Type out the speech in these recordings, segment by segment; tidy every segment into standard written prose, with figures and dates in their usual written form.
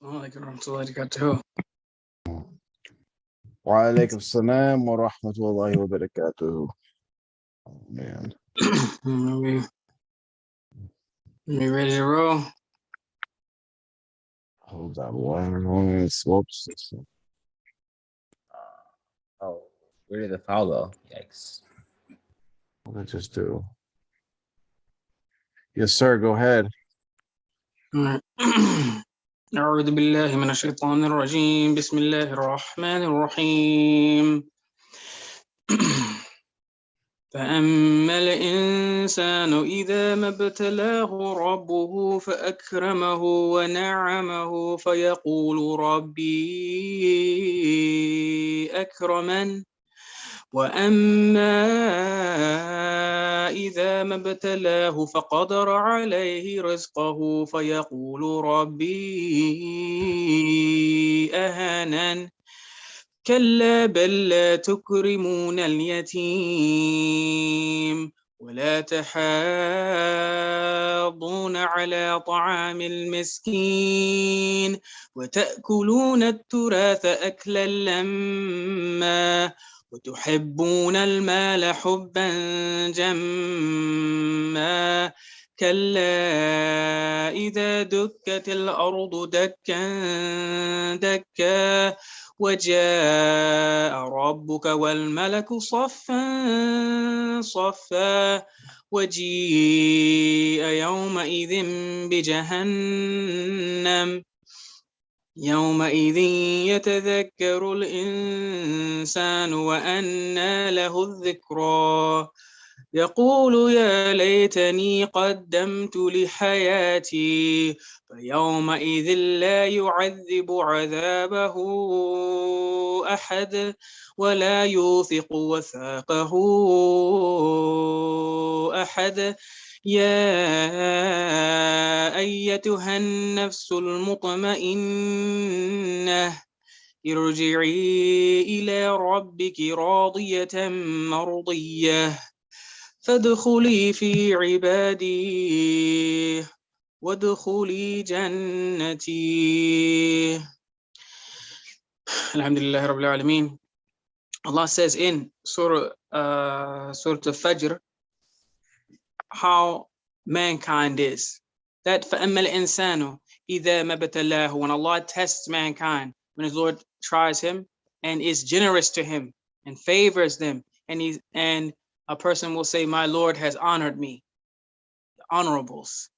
Wa alaikum salam wa rahmatullahi wa barakatuh. Oh, man. We ready to roll? Hold on one. Whoops. Oh, where did the foul go? Yikes. What did I just do? Yes, sir. Go ahead. أعوذ بالله من الشيطان الرجيم بسم الله الرحمن الرحيم فأما الإنسان إذا ما ابتلاه ربه فأكرمه ونعمه فيقول ربي أكرمن وأما إذا ما ابتلاه فقدر عليه رزقه فيقول ربي أهانن كلا بل لا تكرمون اليتيم ولا تحاضون على طعام المسكين وتأكلون التراث أكلا لما وتحبون المال حبا جما كلا إذا دكت الأرض دكا دكا وجاء ربك والملك صفا صفا وجيء يومئذ بجهنم يومئذ يتذكر الإنسان وأنى له الذكرى يقول يا ليتني قدمت لحياتي فيومئذ لا يعذب عذابه أحد ولا يوثق وثاقه أحد يا أيتها النفس المطمئنة ارجعي إلى ربك راضية مرضية فادخلي في عبادي وادخلي جنتي. Alhamdulillah Rabbil Alameen. Allah says in Surah Al-Fajr how mankind is. That فَأَمَّا الْإِنسَانُ إِذَا مَا ابْتَلَاهُ, when Allah tests mankind, when his Lord tries him and is generous to him and favors them, and a person will say, my Lord has honored me, the honorables.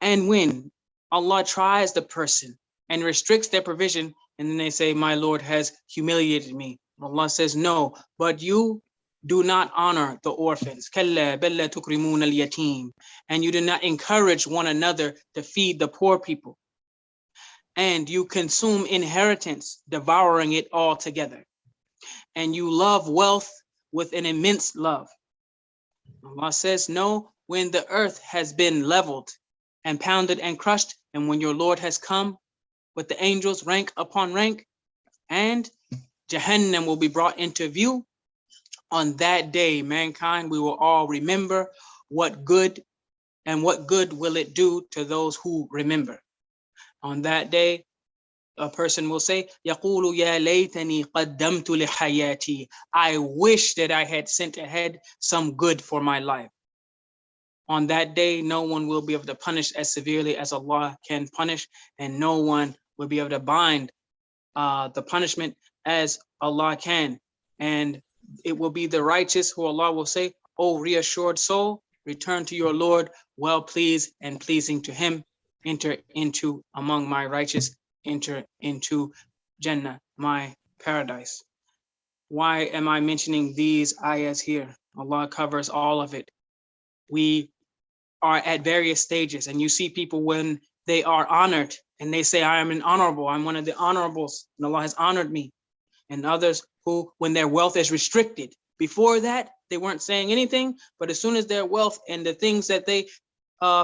And when Allah tries the person and restricts their provision, and then they say, my Lord has humiliated me. Allah says, no, but you do not honor the orphans. كَلَّا بَلَّ تُكْرِمُونَ الْيَتِيمِ. And you do not encourage one another to feed the poor people. And you consume inheritance, devouring it all together. And you love wealth with an immense love. Allah says, no, when the earth has been leveled and pounded and crushed, and when your Lord has come with the angels rank upon rank, and Jahannam will be brought into view, on that day, mankind, we will all remember what good, and what good will it do to those who remember. On that day, a person will say, يَقُولُ يَا لَيْتَنِي قَدَّمْتُ لِحَيَاتِي. I wish that I had sent ahead some good for my life. On that day, no one will be able to punish as severely as Allah can punish, and no one will be able to bind the punishment as Allah can. And it will be the righteous who Allah will say, O reassured soul, return to your Lord, well pleased and pleasing to him. Enter into among my righteous, enter into Jannah, my paradise. Why am I mentioning these ayahs here? Allah covers all of it. We are at various stages, and you see people when they are honored and they say, I am an honorable, I'm one of the honorables, and Allah has honored me. And others who, when their wealth is restricted, before that, they weren't saying anything, but as soon as their wealth and the things that they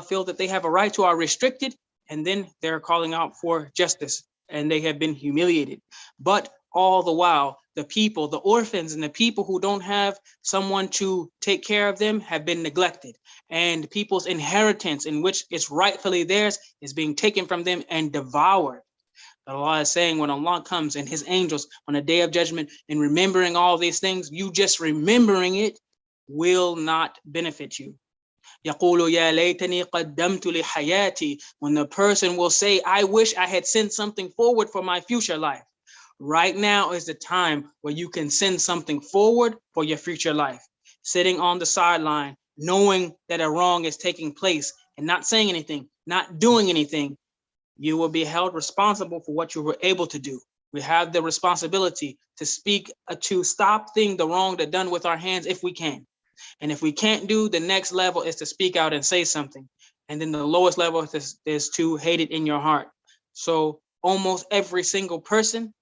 feel that they have a right to are restricted, and then they're calling out for justice, and they have been humiliated. But all the while, the people, the orphans and the people who don't have someone to take care of them have been neglected. And people's inheritance, in which is rightfully theirs, is being taken from them and devoured. Allah is saying, when Allah comes and his angels on a day of judgment and remembering all these things, you just remembering it will not benefit you. يقول يا ليتني قدمت لحياتي. When the person will say, I wish I had sent something forward for my future life. Right now is the time where you can send something forward for your future life. Sitting on the sideline, knowing that a wrong is taking place and not saying anything, not doing anything, you will be held responsible for what you were able to do. We have the responsibility to speak, to stop the wrong that done with our hands if we can. And if we can't do, the next level is to speak out and say something. And then the lowest level is to hate it in your heart. So almost every single person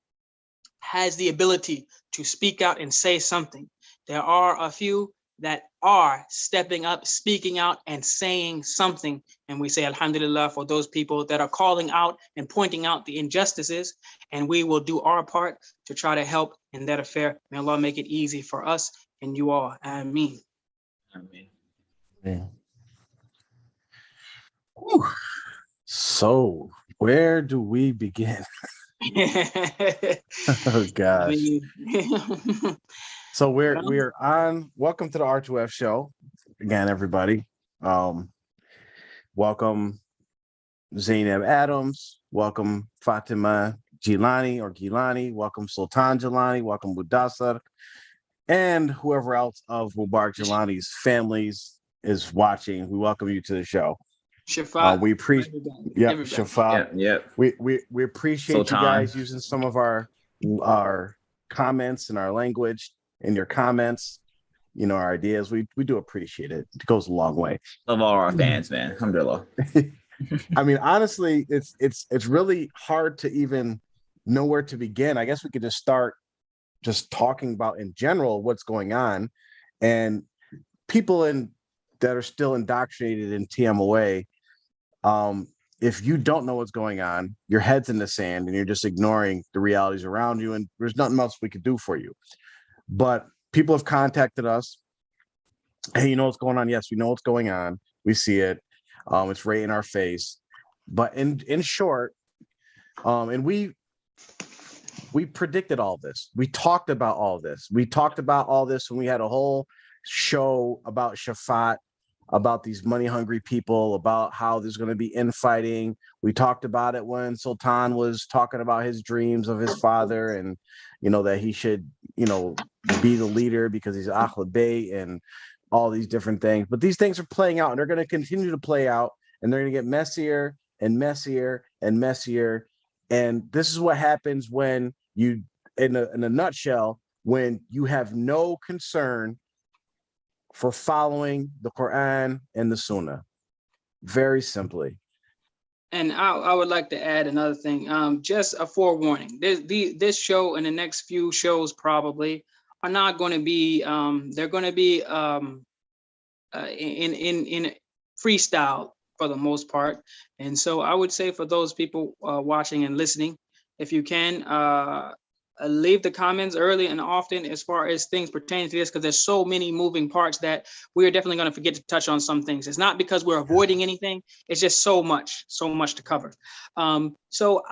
has the ability to speak out and say something. There are a few that are stepping up, speaking out and saying something. And we say, alhamdulillah, for those people that are calling out and pointing out the injustices. And we will do our part to try to help in that affair. May Allah make it easy for us and you all. Ameen. Ameen. Yeah. Whew. So where do we begin? Oh gosh. So we're on. Welcome to the R2F show again, everybody. Welcome Zainab Adams. Welcome Fatima Gilani or Gilani. Welcome Sultan Gilani. Welcome Mudassar, and whoever else of Mubarak Gilani's families is watching. We welcome you to the show. Shafa. We appreciate, yep, Shafa. Yep. We appreciate Sultan. you guys using some of our comments and our language in your comments. You know, our ideas. We do appreciate it. It goes a long way. Love all our fans, man. Alhamdulillah. I mean, honestly, it's really hard to even know where to begin. I guess we could just start just talking about in general what's going on, and people that are still indoctrinated in TMOA. If you don't know what's going on, your head's in the sand and you're just ignoring the realities around you, and there's nothing else we could do for you. But people have contacted us. Hey, you know what's going on? Yes, we know what's going on. We see it. It's right in our face. But in short, and we predicted all this. We talked about all this. We talked about all this when we had a whole show about Shafat, about these money-hungry people, about how there's going to be infighting. We talked about it when Sultan was talking about his dreams of his father, and you know that he should, you know, be the leader because he's Ahl Bayt and all these different things. But these things are playing out, and they're going to continue to play out, and they're going to get messier and messier and messier. And this is what happens when you, in a nutshell, when you have no concern for following the Quran and the Sunnah. Very simply. And I would like to add another thing. Just a forewarning. This show and the next few shows probably are not going to be. They're going to be in freestyle for the most part. And so I would say for those people watching and listening, if you can, leave the comments early and often as far as things pertaining to this, because there's so many moving parts that we are definitely going to forget to touch on some things. It's not because we're avoiding anything. It's just so much to cover. So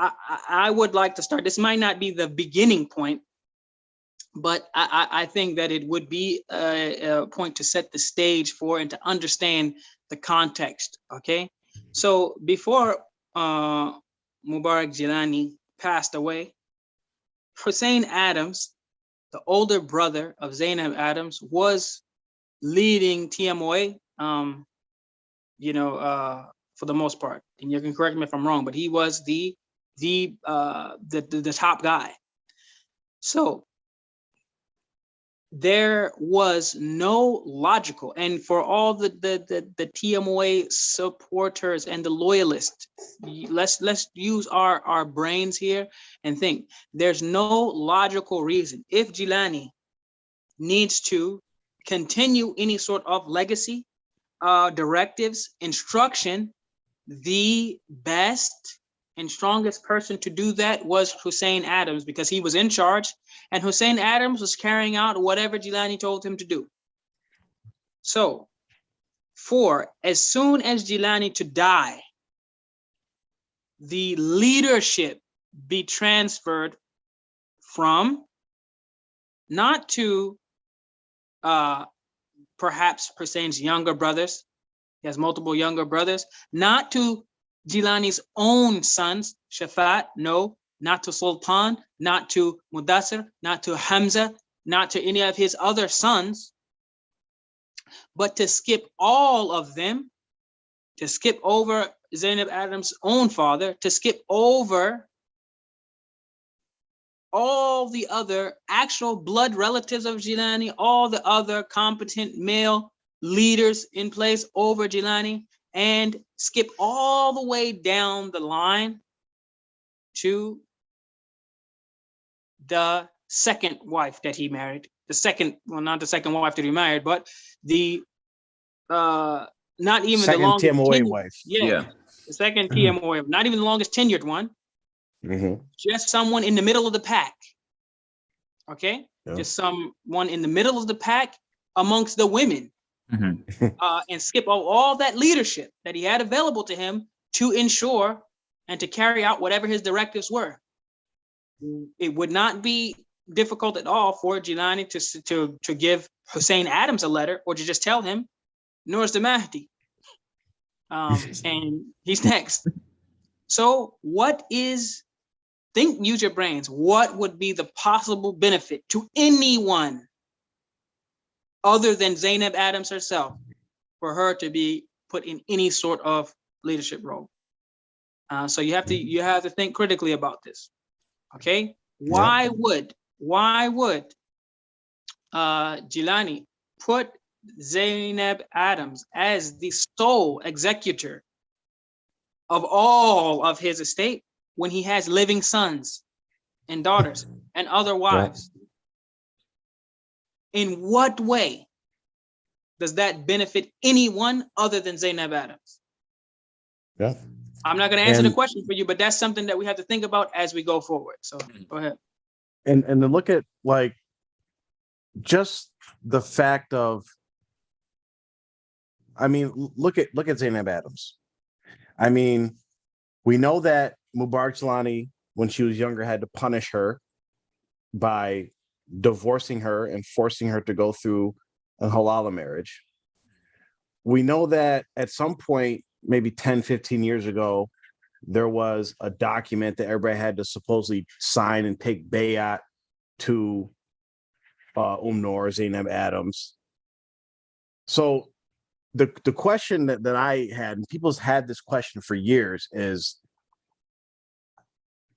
I would like to start. This might not be the beginning point, but I think that it would be a point to set the stage for and to understand the context. Okay. So before Mubarak Jilani passed away, Hussein Adams, the older brother of Zainab Adams, was leading TMOA, for the most part. And you can correct me if I'm wrong, but he was the top guy. So there was no logical, and for all the TMOA supporters and the loyalists, let's use our brains here and think. There's no logical reason if Jilani needs to continue any sort of legacy, directives, instruction. The best and strongest person to do that was Hussein Adams, because he was in charge, and Hussein Adams was carrying out whatever Jilani told him to do. So, as soon as Jilani to die, the leadership be transferred from not to perhaps Hussein's younger brothers. He has multiple younger brothers, not to Jilani's own sons, Shafat, no, not to Sultan, not to Mudassir, not to Hamza, not to any of his other sons, but to skip all of them, to skip over Zainab Adams' own father, to skip over all the other actual blood relatives of Jilani, all the other competent male leaders in place over Jilani, and skip all the way down the line to the second wife that he married. The second, well, not the second wife that he married, but the not even second the longest TMOA tenured, wife. yeah, the second TMOA, not even the longest tenured one. Just someone in the middle of the pack. Okay, just someone in the middle of the pack amongst the women. And skip all that leadership that he had available to him to ensure and to carry out whatever his directives were. It would not be difficult at all for Jilani to give Hussein Adams a letter, or to just tell him, Noor's the Mahdi, and he's next. So use your brains, what would be the possible benefit to anyone other than Zainab Adams herself for her to be put in any sort of leadership role? So you have to think critically about this. Okay, why would Jilani put Zainab Adams as the sole executor of all of his estate when he has living sons and daughters and other wives? In what way does that benefit anyone other than Zainab Adams? Yeah. I'm not going to answer the question for you, but that's something that we have to think about as we go forward. So go ahead. And then look at like just the fact of, I mean, look at Zainab Adams. I mean, we know that Mubarak Jilani, when she was younger, had to punish her by divorcing her and forcing her to go through a halal marriage. We know that at some point, maybe 10, 15 years ago, there was a document that everybody had to supposedly sign and take bayat to Noor, Zainab Adams. So the question that I had, and people's had this question for years, is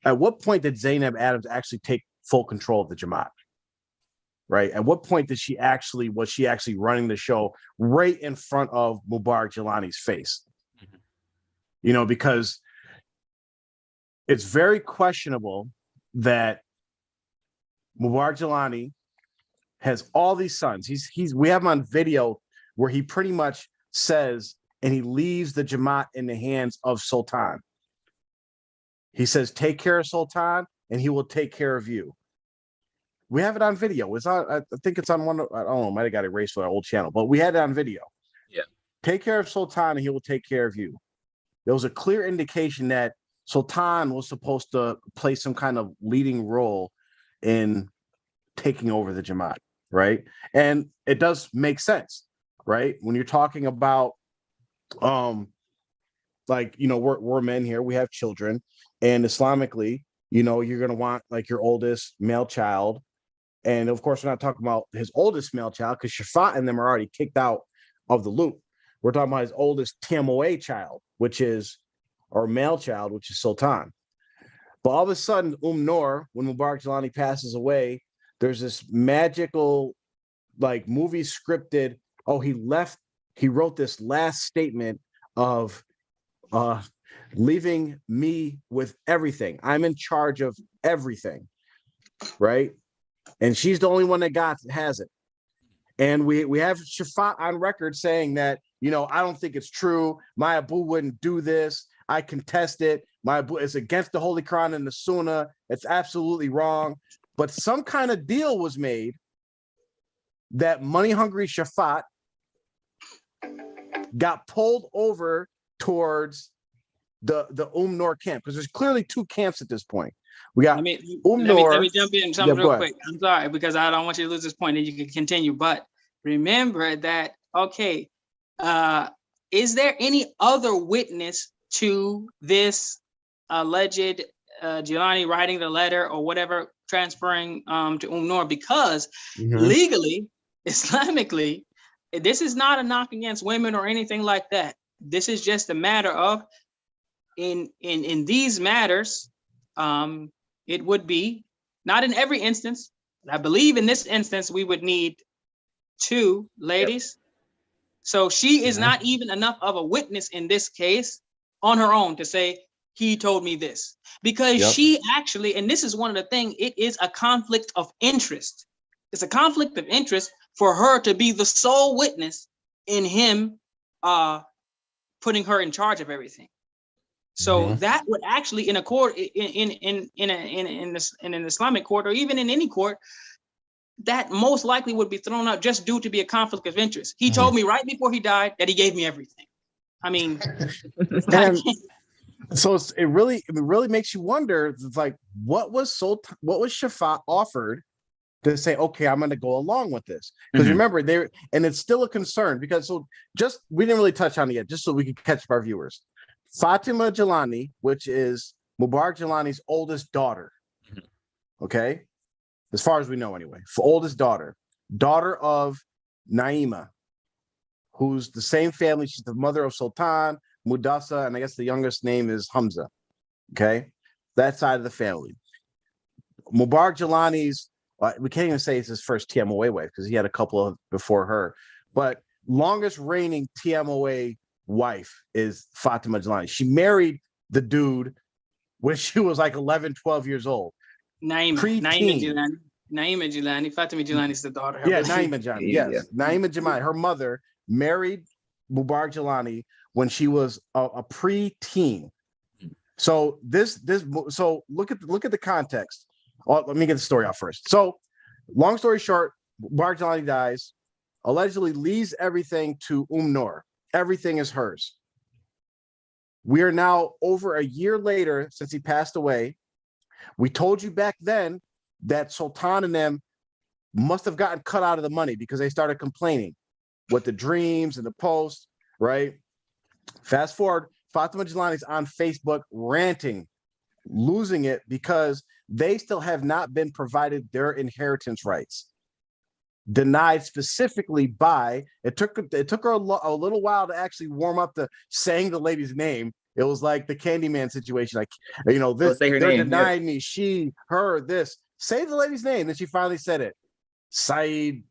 at what point did Zainab Adams actually take full control of the Jamaat? Right? At what point was she actually running the show right in front of Mubarak Jilani's face? You know, because it's very questionable that Mubarak Jilani has all these sons. We have him on video where he pretty much says, and he leaves the Jamaat in the hands of Sultan. He says, take care of Sultan and he will take care of you. We have it on video. It's on, I think it's on one, I don't know, might have got erased for our old channel, but we had it on video. Yeah. Take care of Sultan and he will take care of you. There was a clear indication that Sultan was supposed to play some kind of leading role in taking over the Jamaat, right? And it does make sense, right? When you're talking about, like, you know, we're men here, we have children, and Islamically, you know, you're going to want like your oldest male child. And of course, we're not talking about his oldest male child because Shafat and them are already kicked out of the loop. We're talking about his oldest TMOA child, or male child, which is Sultan. But all of a sudden, Noor, when Mubarak Jilani passes away, there's this magical, like, movie scripted, he wrote this last statement of leaving me with everything. I'm in charge of everything, right? And she's the only one that has it. And we have Shafat on record saying that, you know, I don't think it's true. My Abu wouldn't do this. I contest it. It's against the Holy Quran and the Sunnah. It's absolutely wrong. But some kind of deal was made that money-hungry Shafat got pulled over towards the Noor camp, because there's clearly two camps at this point. We got let me Noor. jump in real quick. I'm sorry, because I don't want you to lose this point, and you can continue. But remember that, okay, is there any other witness to this alleged Jilani writing the letter or whatever, transferring to Noor? Because legally, Islamically, this is not a knock against women or anything like that. This is just a matter of, in these matters, it would be, not in every instance, I believe in this instance, we would need two ladies. Yep. So she is not even enough of a witness in this case on her own to say, he told me this. Because she actually, and this is one of the things, it is a conflict of interest. It's a conflict of interest for her to be the sole witness in him putting her in charge of everything. So that would actually, in a court, in an Islamic court, or even in any court, that most likely would be thrown out just due to be a conflict of interest. He told me right before he died that he gave me everything. I mean, so it really makes you wonder. It's like, what was Shafat offered to say, okay, I'm going to go along with this? Because remember, and it's still a concern, because we didn't really touch on it yet, just so we could catch up our viewers. Fatima Jilani, which is Mubarak Jilani's oldest daughter, okay, as far as we know anyway, oldest daughter of Naima, who's the same family. She's the mother of Sultan, Mudassa, and I guess the youngest name is Hamza, okay, that side of the family. Mubarak Jilani's, we can't even say it's his first TMOA wife, because he had a couple of before her, but longest reigning TMOA wife is Fatima Jilani. She married the dude when she was like 11, 12 years old. Naima Jilani. Fatima Jilani is the daughter. Yeah, Naima Jilani. Yes, Naima Jilani. Her mother married Mubarak Jilani when she was a pre-teen. So so look at the context. Let me get the story out first. So, long story short, Mubarak Jilani dies, allegedly leaves everything to Noor. Everything is hers. We are now over a year later since he passed away. We told you back then that Sultan and them must have gotten cut out of the money because they started complaining with the dreams and the posts, right? Fast forward, Fatima Jilani's on Facebook ranting, losing it, because they still have not been provided their inheritance rights. Denied specifically by, it took her a little while to actually warm up to saying the lady's name. It was like the Candyman situation, like, they're denying me, she, her, this. Say the lady's name. Then she finally said it. Saeed,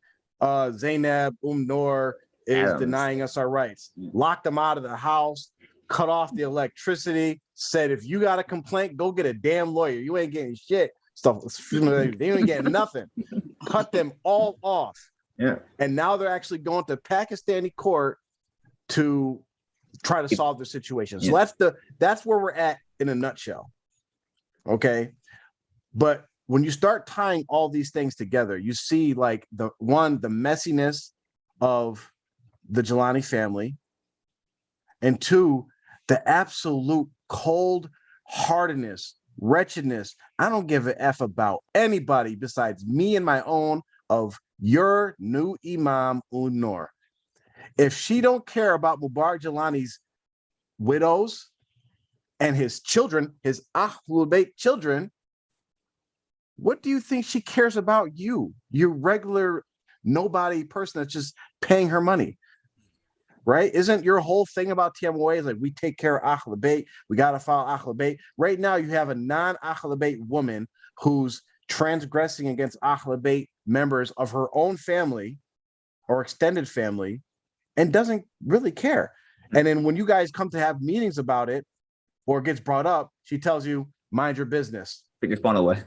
Zainab, Noor is Adams. Denying us our rights. Locked them out of the house, cut off the electricity, said, if you got a complaint, go get a damn lawyer. You ain't getting shit. Stuff. They ain't getting nothing. Cut them all off. Yeah. And now they're actually going to Pakistani court to try to solve the situation. So that's where we're at in a nutshell. Okay. But when you start tying all these things together, you see like the messiness of the Jilani family, and two, the absolute cold heartedness, wretchedness. I don't give a F about anybody besides me and my own, of your new Imam Noor. If she don't care about Mubarak Jilani's widows and his children, his Ahlul Bayt children, what do you think she cares about you regular nobody person that's just paying her money? Right? Isn't your whole thing about TMOA is like, we take care of Ahlul Bayt, we got to follow Ahlul Bayt? Right now, you have a non-Ahlul Bayt woman who's transgressing against Ahlul Bayt members of her own family or extended family and doesn't really care. And then when you guys come to have meetings about it or it gets brought up, she tells you, mind your business. Take your phone away.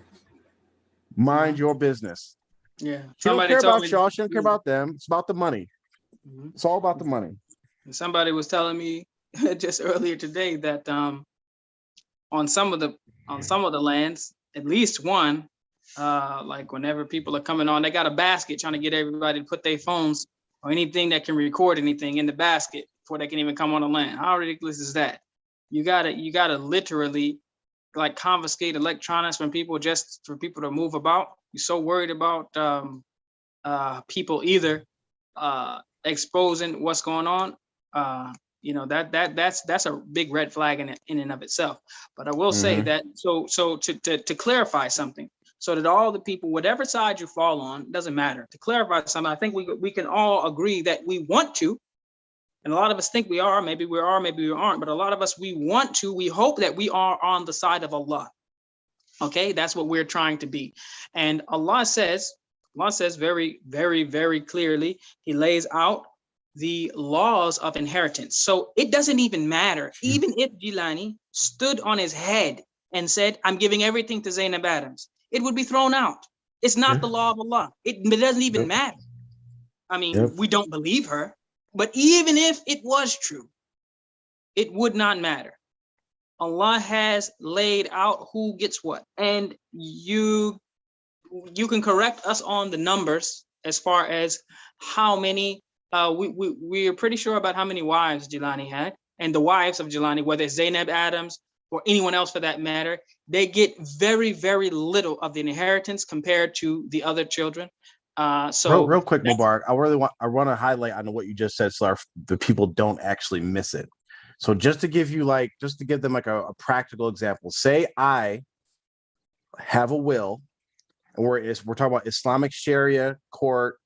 Mind your business. Yeah. She don't care about y'all. She don't care about them. It's about the money. It's all about the money. Somebody was telling me just earlier today that on some of the lands, at least one, like whenever people are coming on, they got a basket trying to get everybody to put their phones or anything that can record anything in the basket before they can even come on the land. How ridiculous is that? You gotta literally like confiscate electronics from people just for people to move about. You're so worried about people either exposing what's going on. That's a big red flag in and of itself. But I will say that so to clarify something, so that all the people, whatever side you fall on, doesn't matter. To clarify something, I think we can all agree that we want to, and a lot of us think we are, maybe we are, maybe we aren't, but a lot of us, we want to, we hope that we are on the side of Allah. Okay, that's what we're trying to be. And Allah says very, very, very clearly, he lays out the laws of inheritance. So it doesn't even matter. Even if Jilani stood on his head and said, I'm giving everything to Zainab Adams, it would be thrown out. It's not the law of Allah. It doesn't even matter. I mean, we don't believe her, but even if it was true, it would not matter. Allah has laid out who gets what. And you can correct us on the numbers as far as how many, we're pretty sure about how many wives Jilani had, and the wives of Jilani, whether it's Zainab Adams or anyone else for that matter, they get very, very little of the inheritance compared to the other children. So real quick, Mubarak, I want to highlight on what you just said, so the people don't actually miss it. So just to give them like a practical example, say I have a will, and we're talking about Islamic Sharia court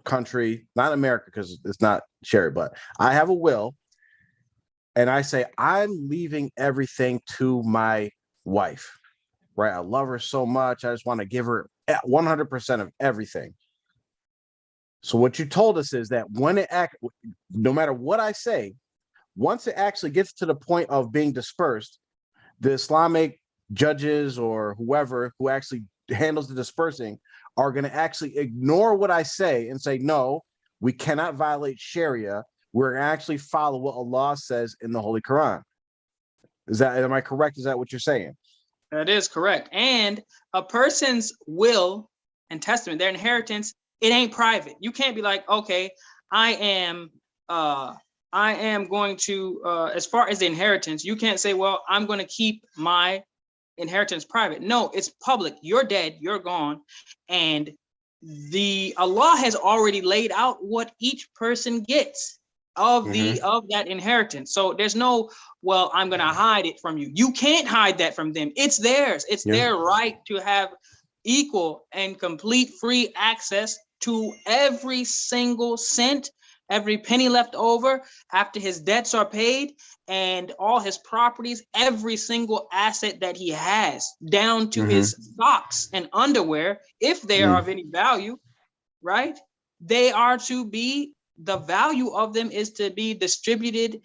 country, not America because it's not Sharia, but I have a will, and I say I'm leaving everything to my wife, right? I love her so much, I just want to give her 100% of everything. So what you told us is that no matter what I say, once it actually gets to the point of being dispersed, the Islamic judges or whoever who actually handles the dispersing are going to actually ignore what I say and say, no, we cannot violate Sharia. We're going to actually follow what Allah says in the Holy Quran. Am I correct? Is that what you're saying? That is correct. And a person's will and testament, their inheritance, it ain't private. You can't be like, okay, I am going to, as far as the inheritance, you can't say, well, I'm going to keep my inheritance private. No, it's public. You're dead, you're gone. And Allah has already laid out what each person gets of that inheritance. So there's no, well, I'm going to hide it from you. You can't hide that from them. It's theirs. It's their right to have equal and complete free access to every single cent, every penny left over after his debts are paid, and all his properties, every single asset that he has, down to his socks and underwear, if they are of any value, right? They are to be, the value of them is to be distributed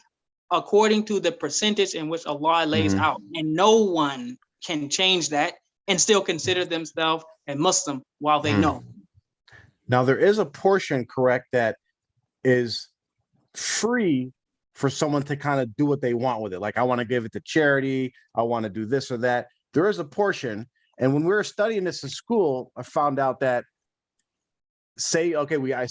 according to the percentage in which Allah lays out. And no one can change that and still consider themselves a Muslim while they know. Now, there is a portion, correct, that is free for someone to kind of do what they want with it. Like, I want to give it to charity, I want to do this or that. There is a portion. And when we were studying this in school, I found out that I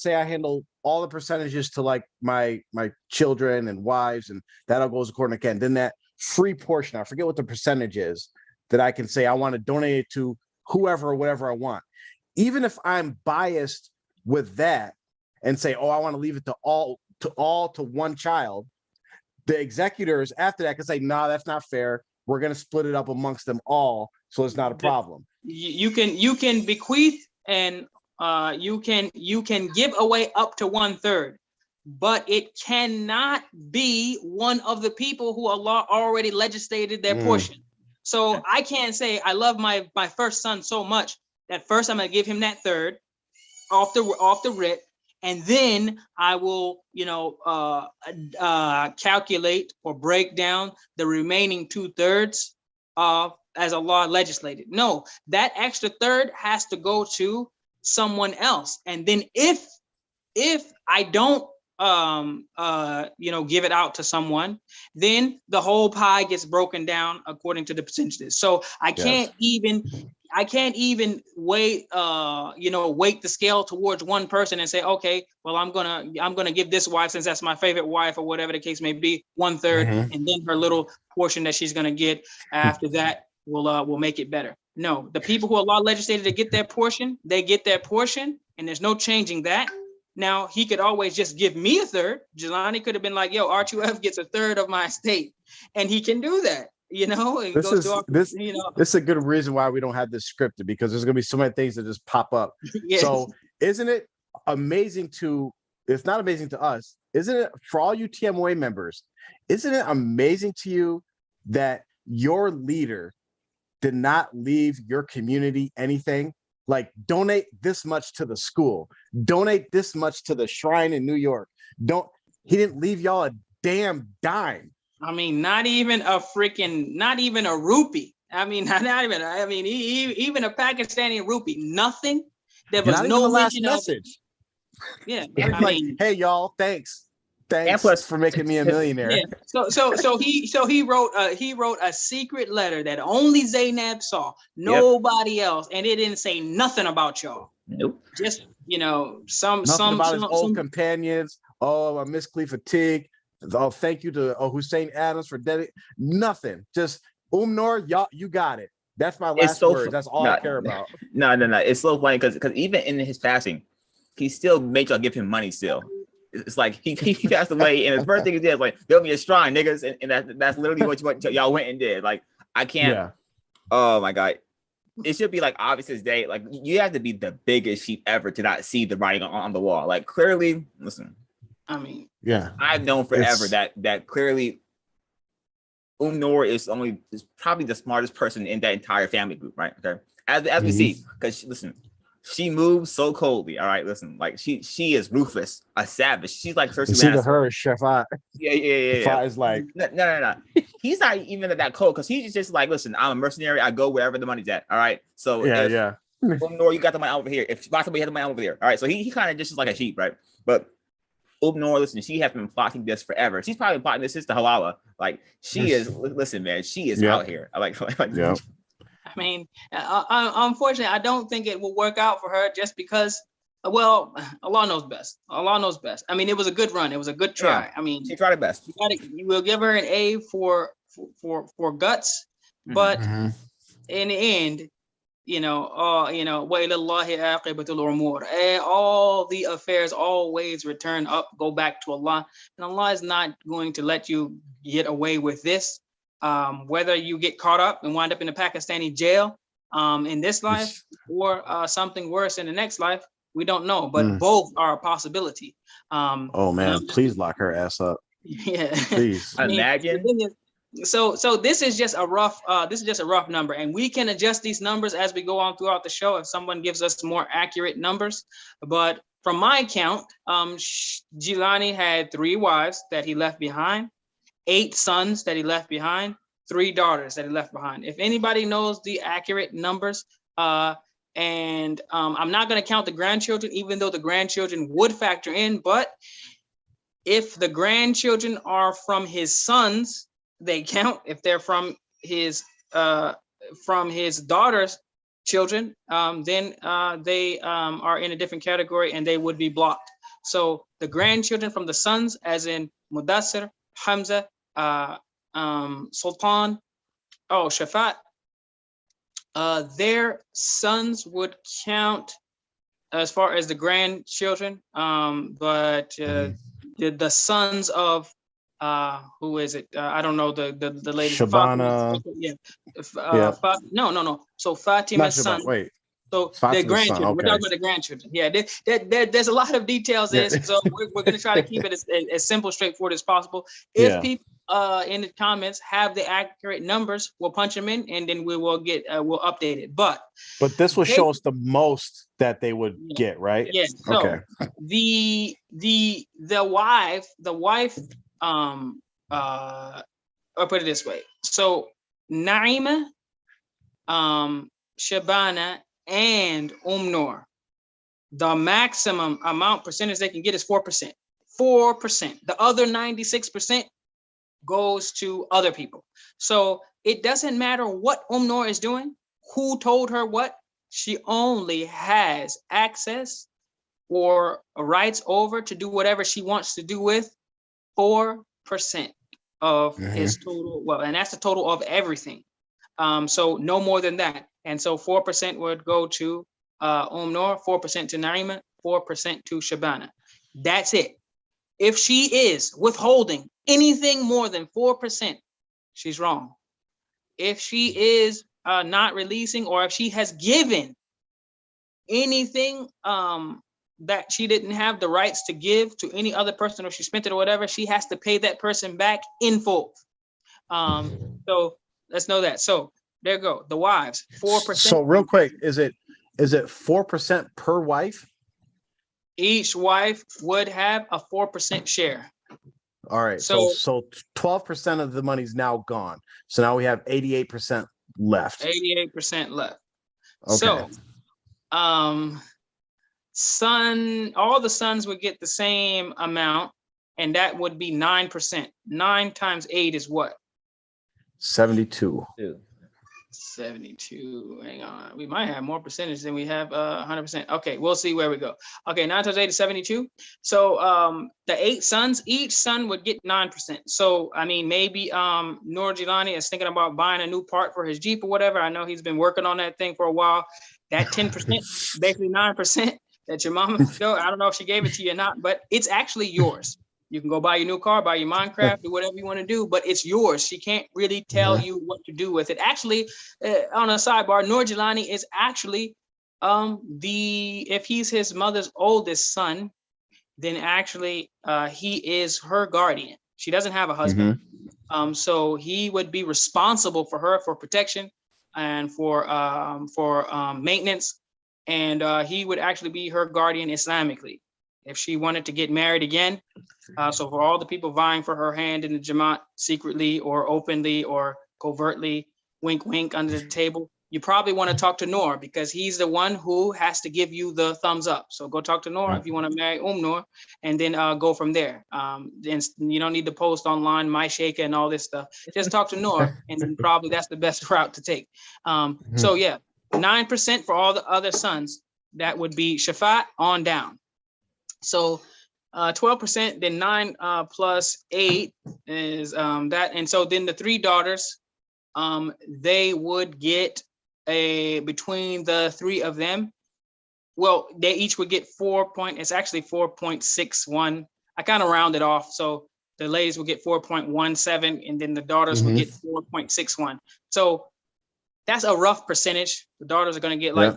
handle all the percentages to like my children and wives, and that all goes according to Ken. Then that free portion, I forget what the percentage is, that I can say I want to donate it to whoever or whatever I want. Even if I'm biased with that and say, oh, I want to leave it to one child, the executors after that can say, no, that's not fair. We're going to split it up amongst them all, so it's not a problem. You can bequeath, and you can give away up to 1/3, but it cannot be one of the people who Allah already legislated their portion. So I can't say I love my first son so much that first I'm going to give him that 1/3 off the rip, and then I will, calculate or break down the remaining 2/3 as Allah legislated. No, that extra 1/3 has to go to someone else. And then if I don't give it out to someone, then the whole pie gets broken down according to the percentages. So I can't even weight weight the scale towards one person and say, okay, well, I'm gonna give this wife, since that's my favorite wife or whatever the case may be, 1/3, and then her little portion that she's gonna get after that will make it better. No, the people who Allah legislated to get their portion, they get their portion, and there's no changing that. Now, he could always just give me 1/3. Jelani could have been like, yo, R2F gets 1/3 of my estate. And he can do that, This is a good reason why we don't have this scripted, because there's going to be so many things that just pop up. Yes. So isn't it amazing it's not amazing to us, isn't it, for all you TMOA members, isn't it amazing to you that your leader did not leave your community anything? Like, donate this much to the school, donate this much to the shrine in New York. He didn't leave y'all a damn dime. I mean, not even a rupee. I mean, even a Pakistani rupee, nothing. There was no last message. Yeah. Hey y'all, thanks for making me a millionaire. Yeah. So he wrote a secret letter that only Zainab saw, nobody else, and it didn't say nothing about y'all. Nope. Just nothing about his old companions. Oh, I miss Khalifa Tig. Oh, thank you to Hussein Adams for dedicating. Nothing. Just Noor, y'all, you got it. That's my last word. That's all I care about. No. It's so funny because even in his passing, he still made y'all give him money still. It's like he passed away, and his first thing he did was like, build me a shrine, niggas, and that's literally what y'all went and did. Like, I can't. Yeah. Oh my God, it should be like obvious as day. Like, you have to be the biggest sheep ever to not see the writing on the wall. Like, clearly, listen. I mean, yeah, I've known forever that clearly, Noor is probably the smartest person in that entire family group, right? Okay, as we see, because listen. She moves so coldly. All right, listen, like she is ruthless, a savage. She's like Cersei. It's either her or Shafat. Yeah. Shafat is like no. He's not even that cold, because he's just like, listen, I'm a mercenary. I go wherever the money's at. All right. So yeah. Noor, you got the money over here. If somebody had the money over there. All right. So he kind of just is like a sheep, right? But Noor, listen, she has been plotting this forever. She's probably plotting this since the halala. Like, she is. Listen, man, she is out here. Like yeah. I mean, unfortunately, I don't think it will work out for her, just because, well, Allah knows best. Allah knows best. I mean, it was a good run. It was a good try. Yeah, I mean, she tried her best. You will give her an A for guts, but in the end, all the affairs always go back to Allah, and Allah is not going to let you get away with this. Whether you get caught up and wind up in a Pakistani jail in this life, or something worse in the next life, we don't know, but both are a possibility. Oh man, please lock her ass up. Yeah, please. Imagine. So this is just a rough number, and we can adjust these numbers as we go on throughout the show if someone gives us more accurate numbers. But from my count, Jilani had 3 wives that he left behind, 8 sons that he left behind, 3 daughters that he left behind. If anybody knows the accurate numbers, and I'm not going to count the grandchildren, even though the grandchildren would factor in, but if the grandchildren are from his sons, they count. If they're from his daughter's children, then they are in a different category and they would be blocked. So the grandchildren from the sons, as in Mudassir, Hamza, Sultan, Shafat, their sons would count as far as the grandchildren, but the sons of who is it? I don't know the lady. Shabana. No. So Fatima's son. Wait. So their grandchildren. Okay. We're talking about the grandchildren. Yeah, there's a lot of details in this, so we're going to try to keep it as simple, straightforward as possible. If people in the comments have the accurate numbers, we'll punch them in, and then we'll update it. But this will show us the most that they would get, right? Yes. Yeah, so okay. The wife. Or put it this way. So Naima, Shabana, and Noor, the maximum percentage they can get is 4%. 4%. The other 96% goes to other people. So it doesn't matter what Noor is doing, who told her what, she only has access or rights over to do whatever she wants to do with 4% of his total, well, and that's the total of everything. So no more than that. And so 4% would go to Noor, 4% to Naima, 4% to Shabana. That's it. If she is withholding anything more than 4%, she's wrong. If she is not releasing, or if she has given anything that she didn't have the rights to give to any other person, or she spent it or whatever, she has to pay that person back in full. So let's know that. So there you go. The wives, 4%. So real quick, is it 4% per wife? Each wife would have a 4% share. All right. So 12% of the money's now gone. So now we have 88% left. 88% left. Okay. So all the sons would get the same amount, and that would be 9%. 9 times 8 is what? 72. 72. Hang on. We might have more percentage than we have 100%. Okay, we'll see where we go. Okay, 9 times 8 is 72. So the 8 sons, each son would get 9%. So I mean, maybe Noor Jilani is thinking about buying a new part for his Jeep or whatever. I know he's been working on that thing for a while. That 10%, basically 9% that your mama, I don't know if she gave it to you or not, but it's actually yours. You can go buy your new car, buy your Minecraft, do whatever you want to do, but it's yours. She can't really tell you what to do with it. Actually, on a sidebar, Noor Jilani is actually if he's his mother's oldest son, then actually he is her guardian. She doesn't have a husband. So he would be responsible for her, for protection and for maintenance. And he would actually be her guardian Islamically. If she wanted to get married again, so for all the people vying for her hand in the Jamaat secretly or openly or covertly, wink, wink, under the table, you probably want to talk to Noor, because he's the one who has to give you the thumbs up. So go talk to Noor if you want to marry Noor, and then go from there. And you don't need to post online, my shaker and all this stuff. Just talk to Noor, and then probably that's the best route to take. So yeah, 9% for all the other sons. That would be Shafat on down. So 12%, then 9 plus 8 is that. And so then the 3 daughters, they would get between the 3 of them, well, they each would get it's actually 4.61. I kind of rounded off. So the ladies would get 4.17, and then the daughters would get 4.61. So that's a rough percentage. The daughters are going to get like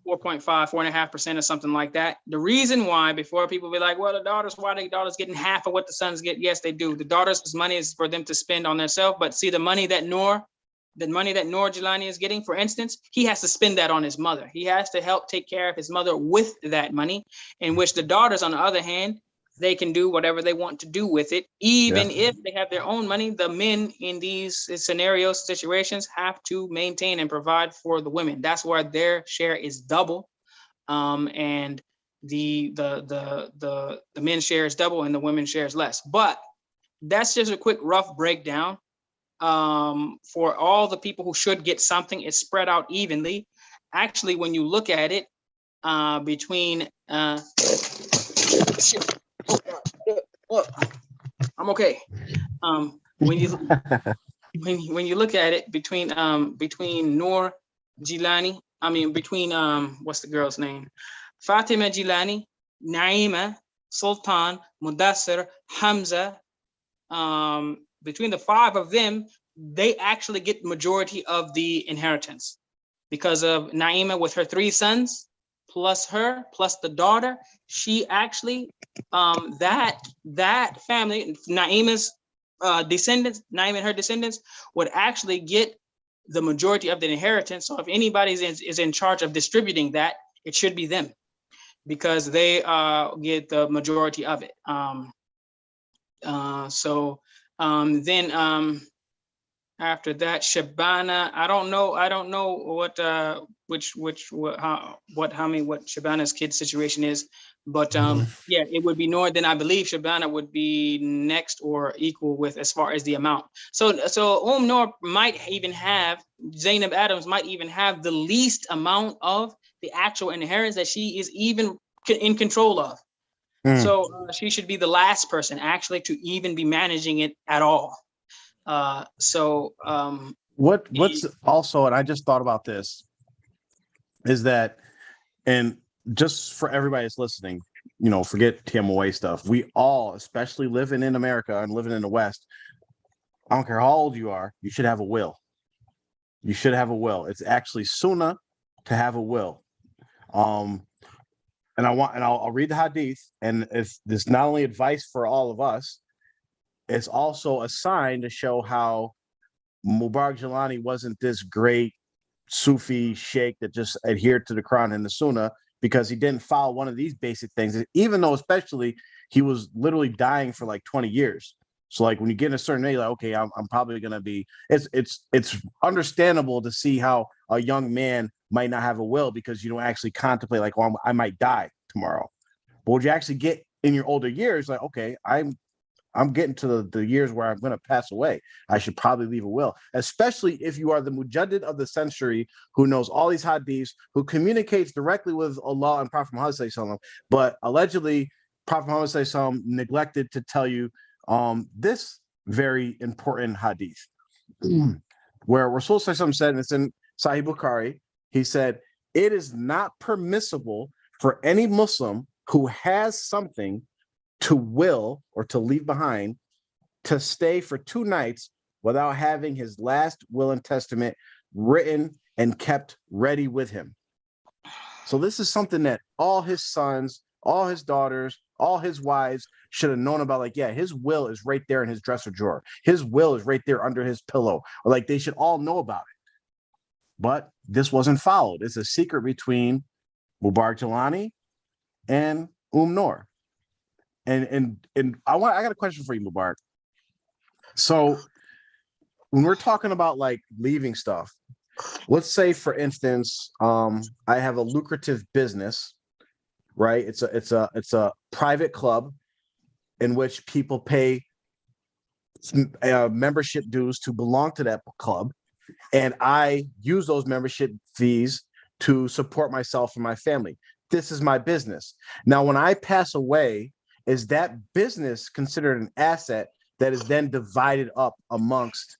4.5, 4.5% or something like that. The reason why, before people be like, well, why are the daughters getting half of what the sons get? Yes, they do. The daughters' money is for them to spend on themselves. But see, the money that Noor Jilani is getting, for instance, he has to spend that on his mother. He has to help take care of his mother with that money, in which the daughters, on the other hand, they can do whatever they want to do with it. Even if they have their own money, the men in these scenarios, situations, have to maintain and provide for the women. That's why their share is double. And the men's share is double and the women's share is less. But that's just a quick rough breakdown. For all the people who should get something, it's spread out evenly. Actually, when you look at it, between I'm okay. When you look at it, between Noor Jilani, between what's the girl's name? Fatima Jilani, Naima, Sultan, Mudassir, Hamza, between the 5 of them, they actually get the majority of the inheritance, because of Naima with her 3 sons, plus her, plus the daughter. She actually, that family, Naima's descendants, Naima and her descendants, would actually get the majority of the inheritance. So if anybody is in charge of distributing that, it should be them, because they get the majority of it. Then After that, Shabana, I don't know what Shabana's kid situation is, but yeah, it would be Noor. Then I believe Shabana would be next or equal with as far as the amount. So Noor might even have, Zainab Adams might even have the least amount of the actual inheritance that she is even in control of. So she should be the last person actually to even be managing it at all. What's also, and I just thought about this, is that, and just for everybody that's listening, you know, forget TMOA stuff. We all, especially living in America and living in the West, I don't care how old you are, you should have a will. You should have a will. It's actually sunnah to have a will. And I'll read the hadith, and it's this not only advice for all of us, it's also a sign to show how Mubarak Jilani wasn't this great Sufi sheikh that just adhered to the Quran and the Sunnah, because he didn't follow one of these basic things, even though especially he was literally dying for like 20 years. So like when you get in a certain age, like, okay, I'm probably going to be, it's understandable to see how a young man might not have a will, because you don't actually contemplate like, oh, I might die tomorrow. But when you actually get in your older years, like, okay, I'm getting to the years where I'm going to pass away. I should probably leave a will, especially if you are the mujaddid of the century who knows all these hadiths, who communicates directly with Allah and Prophet Muhammad sallallahu alaihi wasallam. But allegedly, Prophet Muhammad sallallahu alaihi wasallam neglected to tell you this very important hadith, where Rasul sallallahu alaihi wasallam said, and it's in Sahih Bukhari, he said, it is not permissible for any Muslim who has something to will or to leave behind to stay for 2 nights without having his last will and testament written and kept ready with him. So this is something that all his sons, all his daughters, all his wives should have known about. Like, yeah, his will is right there in his dresser drawer. His will is right there under his pillow. Or like, they should all know about it. But this wasn't followed. It's a secret between Mubarak Jilani and Noor. And I got a question for you, Mubarak. So when we're talking about like leaving stuff, let's say, for instance, I have a lucrative business, right? It's a private club in which people pay membership dues to belong to that club, and I use those membership fees to support myself and my family. This is my business. Now, when I pass away, is that business considered an asset that is then divided up amongst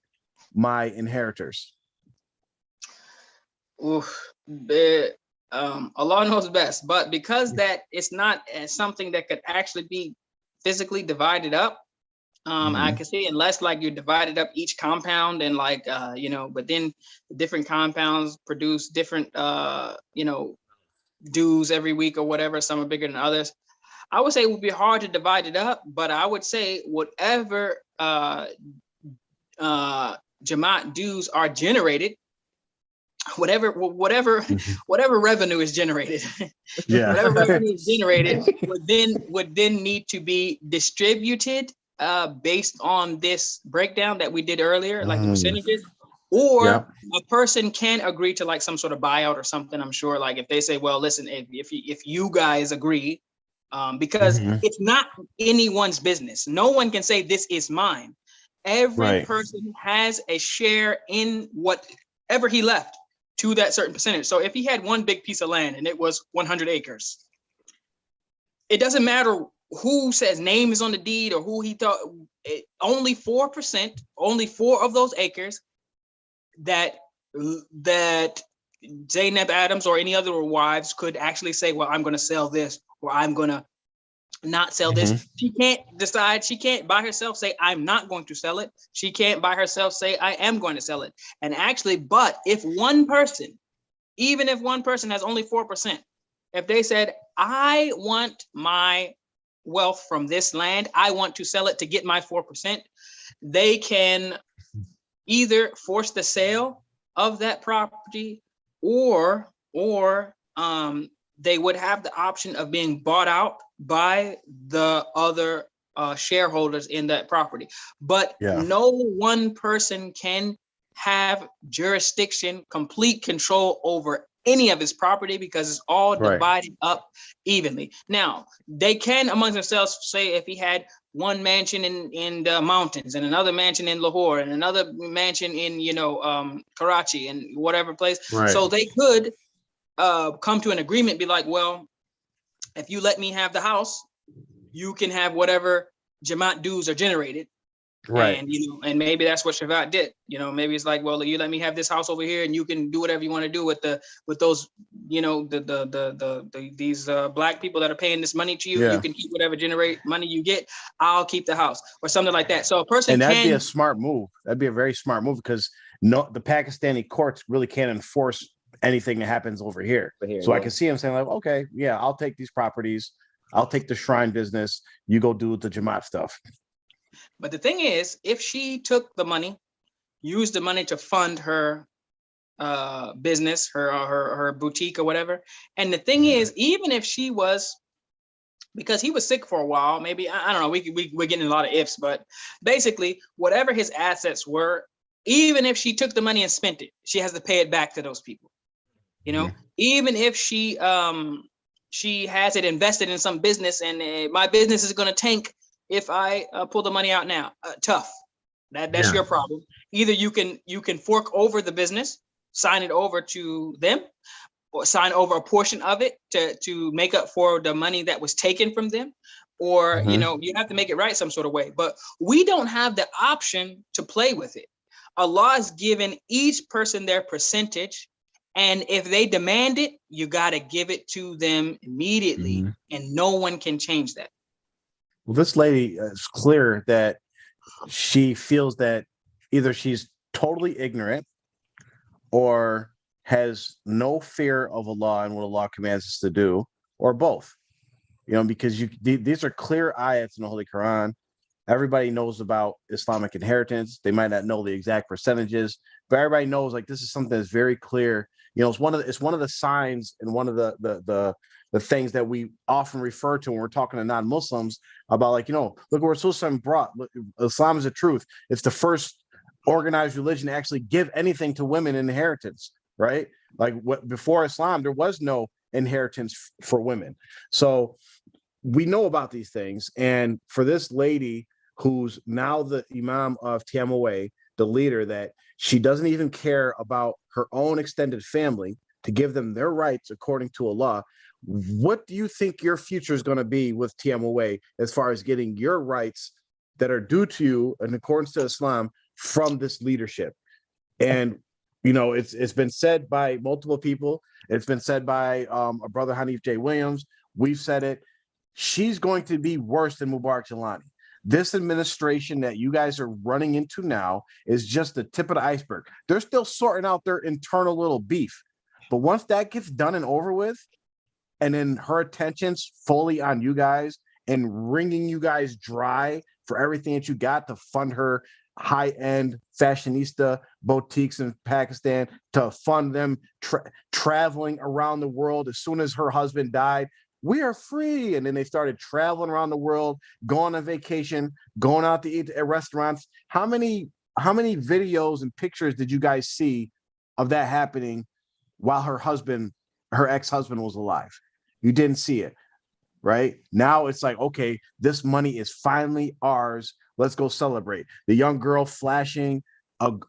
my inheritors? Oof, Allah knows best, but because that it's not something that could actually be physically divided up, I can see, unless like you divided up each compound and like but then different compounds produce different dues every week or whatever. Some are bigger than others. I would say it would be hard to divide it up, but I would say whatever Jamaat dues are generated, whatever revenue is generated, whatever revenue is generated would then need to be distributed based on this breakdown that we did earlier, like the percentages, or a person can agree to like some sort of buyout or something. I'm sure, like if they say, well, listen, if you guys agree, because it's not anyone's business. No one can say this is mine. Every person has a share in whatever he left to that certain percentage. So if he had one big piece of land and it was 100 acres, it doesn't matter who says name is on the deed or who he thought, only 4%, only 4 of those acres that Zainab Adams or any other wives could actually say, well, I'm going to sell this, or I'm going to not sell this. She can't decide. She can't by herself say, I'm not going to sell it. She can't by herself say, I am going to sell it. And actually, but if one person, even if one person has only 4%, if they said, I want my wealth from this land, I want to sell it to get my 4%, they can either force the sale of that property, or they would have the option of being bought out by the other shareholders in that property. But no one person can have jurisdiction, complete control over any of his property because it's all divided up evenly. Now, they can amongst themselves say if he had one mansion in the mountains and another mansion in Lahore and another mansion in, Karachi and whatever place. Right. So they could come to an agreement, be like, well, if you let me have the house, you can have whatever Jamaat dues are generated. Right. And, and maybe that's what Shavat did. Maybe it's like, well, you let me have this house over here and you can do whatever you want to do with those, these black people that are paying this money to you. Yeah. You can keep whatever generate money you get. I'll keep the house or something like that. So a person and that'd be a smart move. That'd be a very smart move because the Pakistani courts really can't enforce anything that happens over here. So I can see him saying like, okay, yeah, I'll take these properties. I'll take the shrine business. You go do the Jamaat stuff. But the thing is, if she took the money, used the money to fund her business, her boutique or whatever, and the thing is, even if she was, because he was sick for a while, maybe, I don't know, we're getting a lot of ifs, but basically, whatever his assets were, even if she took the money and spent it, she has to pay it back to those people. Even if she has it invested in some business and my business is going to tank if I pull the money out now, tough. That's your problem. Either you can fork over the business, sign it over to them, or sign over a portion of it to make up for the money that was taken from them, or you have to make it right some sort of way. But we don't have the option to play with it. Allah has given each person their percentage, and if they demand it, you got to give it to them immediately, and no one can change that. Well, this lady is clear that she feels that either she's totally ignorant or has no fear of Allah and what Allah commands us to do, or both. Because these are clear ayats in the Holy Quran. Everybody knows about Islamic inheritance. They might not know the exact percentages, but everybody knows like this is something that's very clear. It's one of the signs and one of the things that we often refer to when we're talking to non-Muslims about, like, look what Rasul brought. Look, Islam is the truth. It's the first organized religion to actually give anything to women in inheritance, right? Like before Islam, there was no inheritance for women. So we know about these things. And for this lady who's now the Imam of TMOA, the leader, that she doesn't even care about her own extended family to give them their rights according to Allah. What do you think your future is going to be with TMOA as far as getting your rights that are due to you in accordance to Islam from this leadership? And it's been said by multiple people. It's been said by our brother Hanif J. Williams. We've said it. She's going to be worse than Mubarak Jalani. This administration that you guys are running into now is just the tip of the iceberg. They're still sorting out their internal little beef. But once that gets done and over with, and then her attention's fully on you guys and wringing you guys dry for everything that you got to fund her high-end fashionista boutiques in Pakistan, to fund them traveling around the world. As soon as her husband died, we are free. And then they started traveling around the world, going on vacation, going out to eat at restaurants. How many videos and pictures did you guys see of that happening while her ex-husband was alive? You didn't see it, right? Now it's like, okay, this money is finally ours. Let's go celebrate. The young girl flashing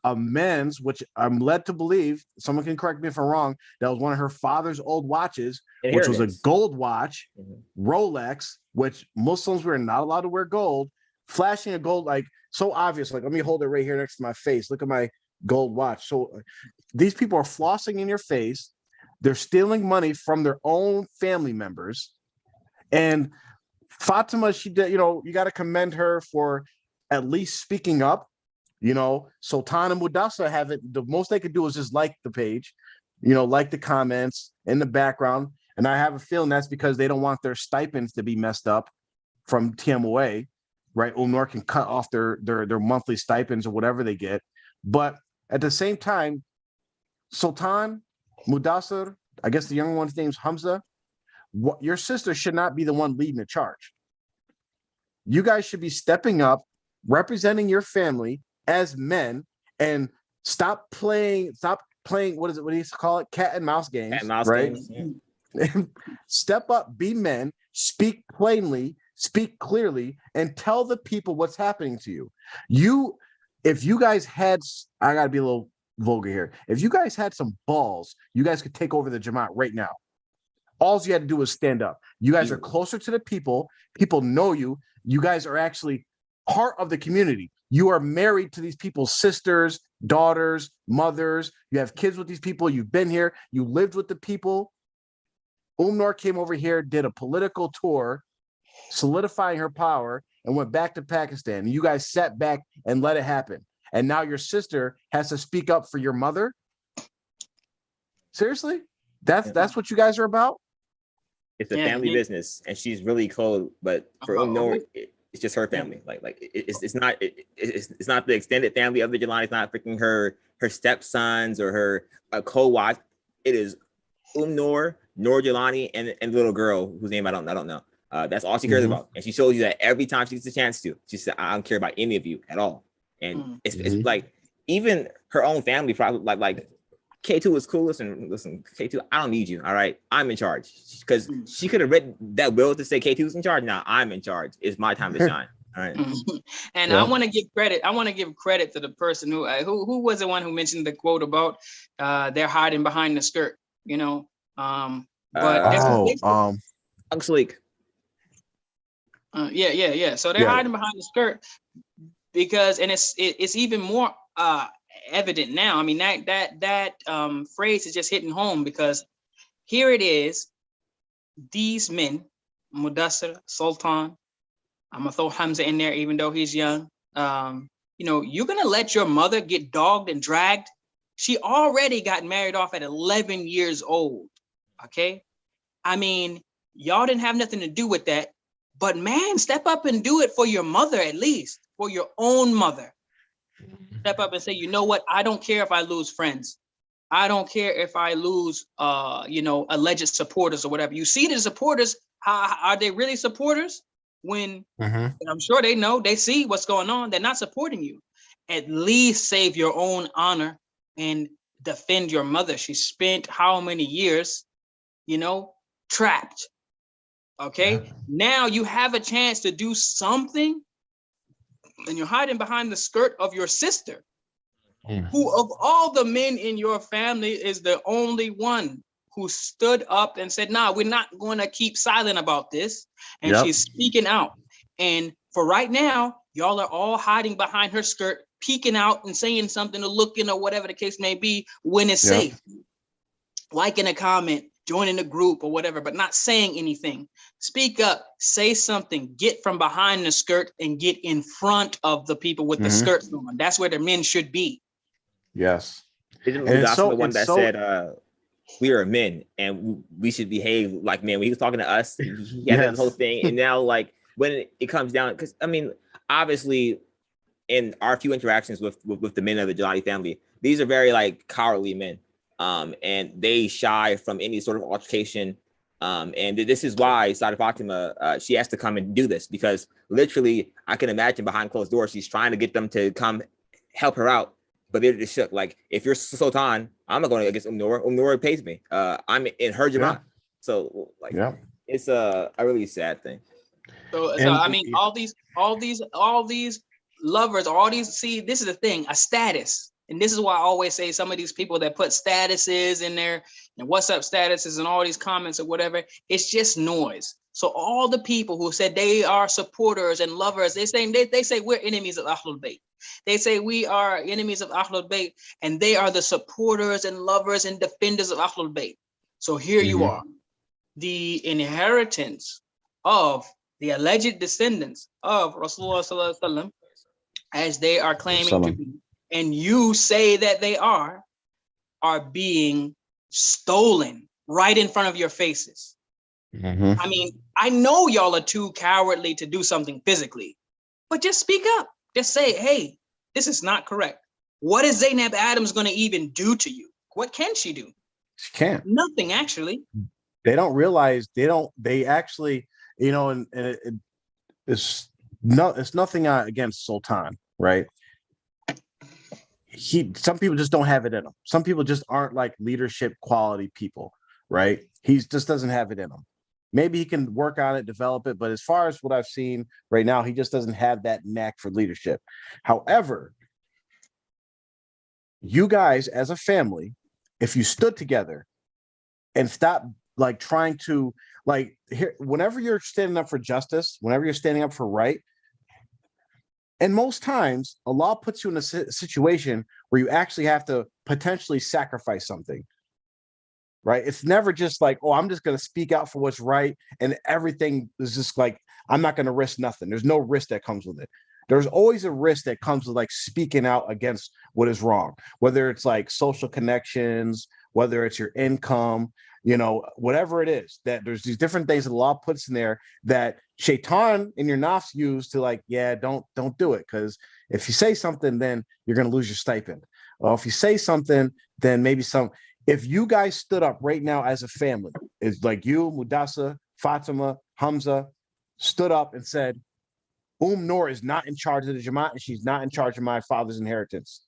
a men's, which I'm led to believe, someone can correct me if I'm wrong, that was one of her father's old watches, which was a gold watch, Rolex, which Muslims were not allowed to wear gold, flashing a gold, like so obvious. Like, let me hold it right here next to my face. Look at my gold watch. So these people are flossing in your face. They're stealing money from their own family members. And Fatima, she did, you got to commend her for at least speaking up. Sultan and Mudassar have it. The most they could do is just like the page, like the comments in the background. And I have a feeling that's because they don't want their stipends to be messed up from TMOA, right? Ulnor can cut off their monthly stipends or whatever they get. But at the same time, Sultan, Mudassar, I guess the younger one's name's Hamza, your sister should not be the one leading the charge. You guys should be stepping up, representing your family as men, and Stop playing. What is it? What do you call it? Cat and mouse games. Cat and mouse right? games. Yeah. Step up, be men, speak plainly, speak clearly, and tell the people what's happening to you. If you guys had, I gotta be a little vulgar here. If you guys had some balls, you guys could take over the Jamaat right now. All you had to do was stand up. You guys are closer to the people. People know you. You guys are actually part of the community. You are married to these people's sisters, daughters, mothers. You have kids with these people. You've been here. You lived with the people. Noor came over here, did a political tour, solidifying her power, and went back to Pakistan. You guys sat back and let it happen. And now your sister has to speak up for your mother? Seriously? That's what you guys are about? It's a family business, and she's really cold. But for Noor, it's just her family. It's not the extended family of the Jelani. It's not freaking her stepsons or her co-wife. It is Noor Jelani, and the little girl whose name I don't know. That's all she cares about, and she shows you that every time she gets a chance to. She said, "I don't care about any of you at all." And it's like even her own family probably like K2 is cool. Listen, K2, I don't need you. All right, I'm in charge, because she could have read that will to say K2's in charge. Now I'm in charge. It's my time to shine. All right. And I want to give credit. I want to give credit to the person who was the one who mentioned the quote about they're hiding behind the skirt. Uncle Sleek. Yeah. So they're hiding behind the skirt because, and it's even more evident now. I mean, that phrase is just hitting home, because here it is. These men, Mudassir, Sultan, I'm gonna throw Hamza in there, even though he's young. You're gonna let your mother get dogged and dragged. She already got married off at 11 years old. Okay. I mean, y'all didn't have nothing to do with that, but man, step up and do it for your mother, at least for your own mother. Step up and say, you know what? I don't care if I lose friends. I don't care if I lose, alleged supporters or whatever. You see the supporters, are they really supporters? When I'm sure they know, they see what's going on. They're not supporting you. At least save your own honor and defend your mother. She spent how many years, trapped. Okay. Yeah. Now you have a chance to do something, and you're hiding behind the skirt of your sister, who of all the men in your family is the only one who stood up and said, nah, we're not going to keep silent about this. And she's speaking out. And for right now, y'all are all hiding behind her skirt, peeking out and saying something or looking or whatever the case may be when it's safe. Liking a comment, joining a group or whatever, but not saying anything. Speak up, say something, get from behind the skirt and get in front of the people with the skirts on. That's where the men should be. Yes. Isn't the one that said, we are men and we should behave like men? When he was talking to us, he had that whole thing. And now, like, when it comes down, because I mean, obviously, in our few interactions with the men of the Jelani family, these are very like cowardly men, and they shy from any sort of altercation. And this is why Sada Fatima, she has to come and do this, because literally, I can imagine behind closed doors, she's trying to get them to come help her out, but they're just shook. Like, if you're Sultan, I'm not going against Noor. Noor pays me. I'm in her Jamaat. So like, it's a really sad thing. So I mean, all these lovers, all these, see, this is the thing, a status. And this is why I always say some of these people that put statuses in there and what's up statuses and all these comments or whatever, it's just noise. So all the people who said they are supporters and lovers, they say we're enemies of Ahlul Bayt. They say we are enemies of Ahlul Bayt, and they are the supporters and lovers and defenders of Ahlul Bayt. So here you are, the inheritance of the alleged descendants of Rasulullah Sallallahu Alaihi Wasallam, as they are claiming to be, and you say that they are being stolen right in front of your faces. I mean, I know y'all are too cowardly to do something physically, but just speak up. Just say, hey, this is not correct. What is Zainab Adams going to even do to you? What can she do? She can't. Nothing, actually. They don't realize, they actually, and it's nothing against Sultan, right? some people just don't have it in them. Some people just aren't like leadership quality people, right? He just doesn't have it in him. Maybe he can work on it, develop it, but as far as what I've seen right now, he just doesn't have that knack for leadership. However, you guys as a family, if you stood together and stop like trying to like here, whenever you're standing up for justice, whenever you're standing up for right, and most times Allah puts you in a situation where you actually have to potentially sacrifice something, right? It's never just like, oh, I'm just going to speak out for what's right and everything is just like, I'm not going to risk nothing. There's no risk that comes with it. There's always a risk that comes with like speaking out against what is wrong, whether it's like social connections, whether it's your income, you know, whatever it is, that there's these different things that Allah puts in there that Shaitan and your nafs use to like, yeah, don't do it. Because if you say something, then you're going to lose your stipend. Or if you say something, then maybe if you guys stood up right now as a family, it's like you, Mudassa, Fatima, Hamza, stood up and said, Noor is not in charge of the Jamaat and she's not in charge of my father's inheritance.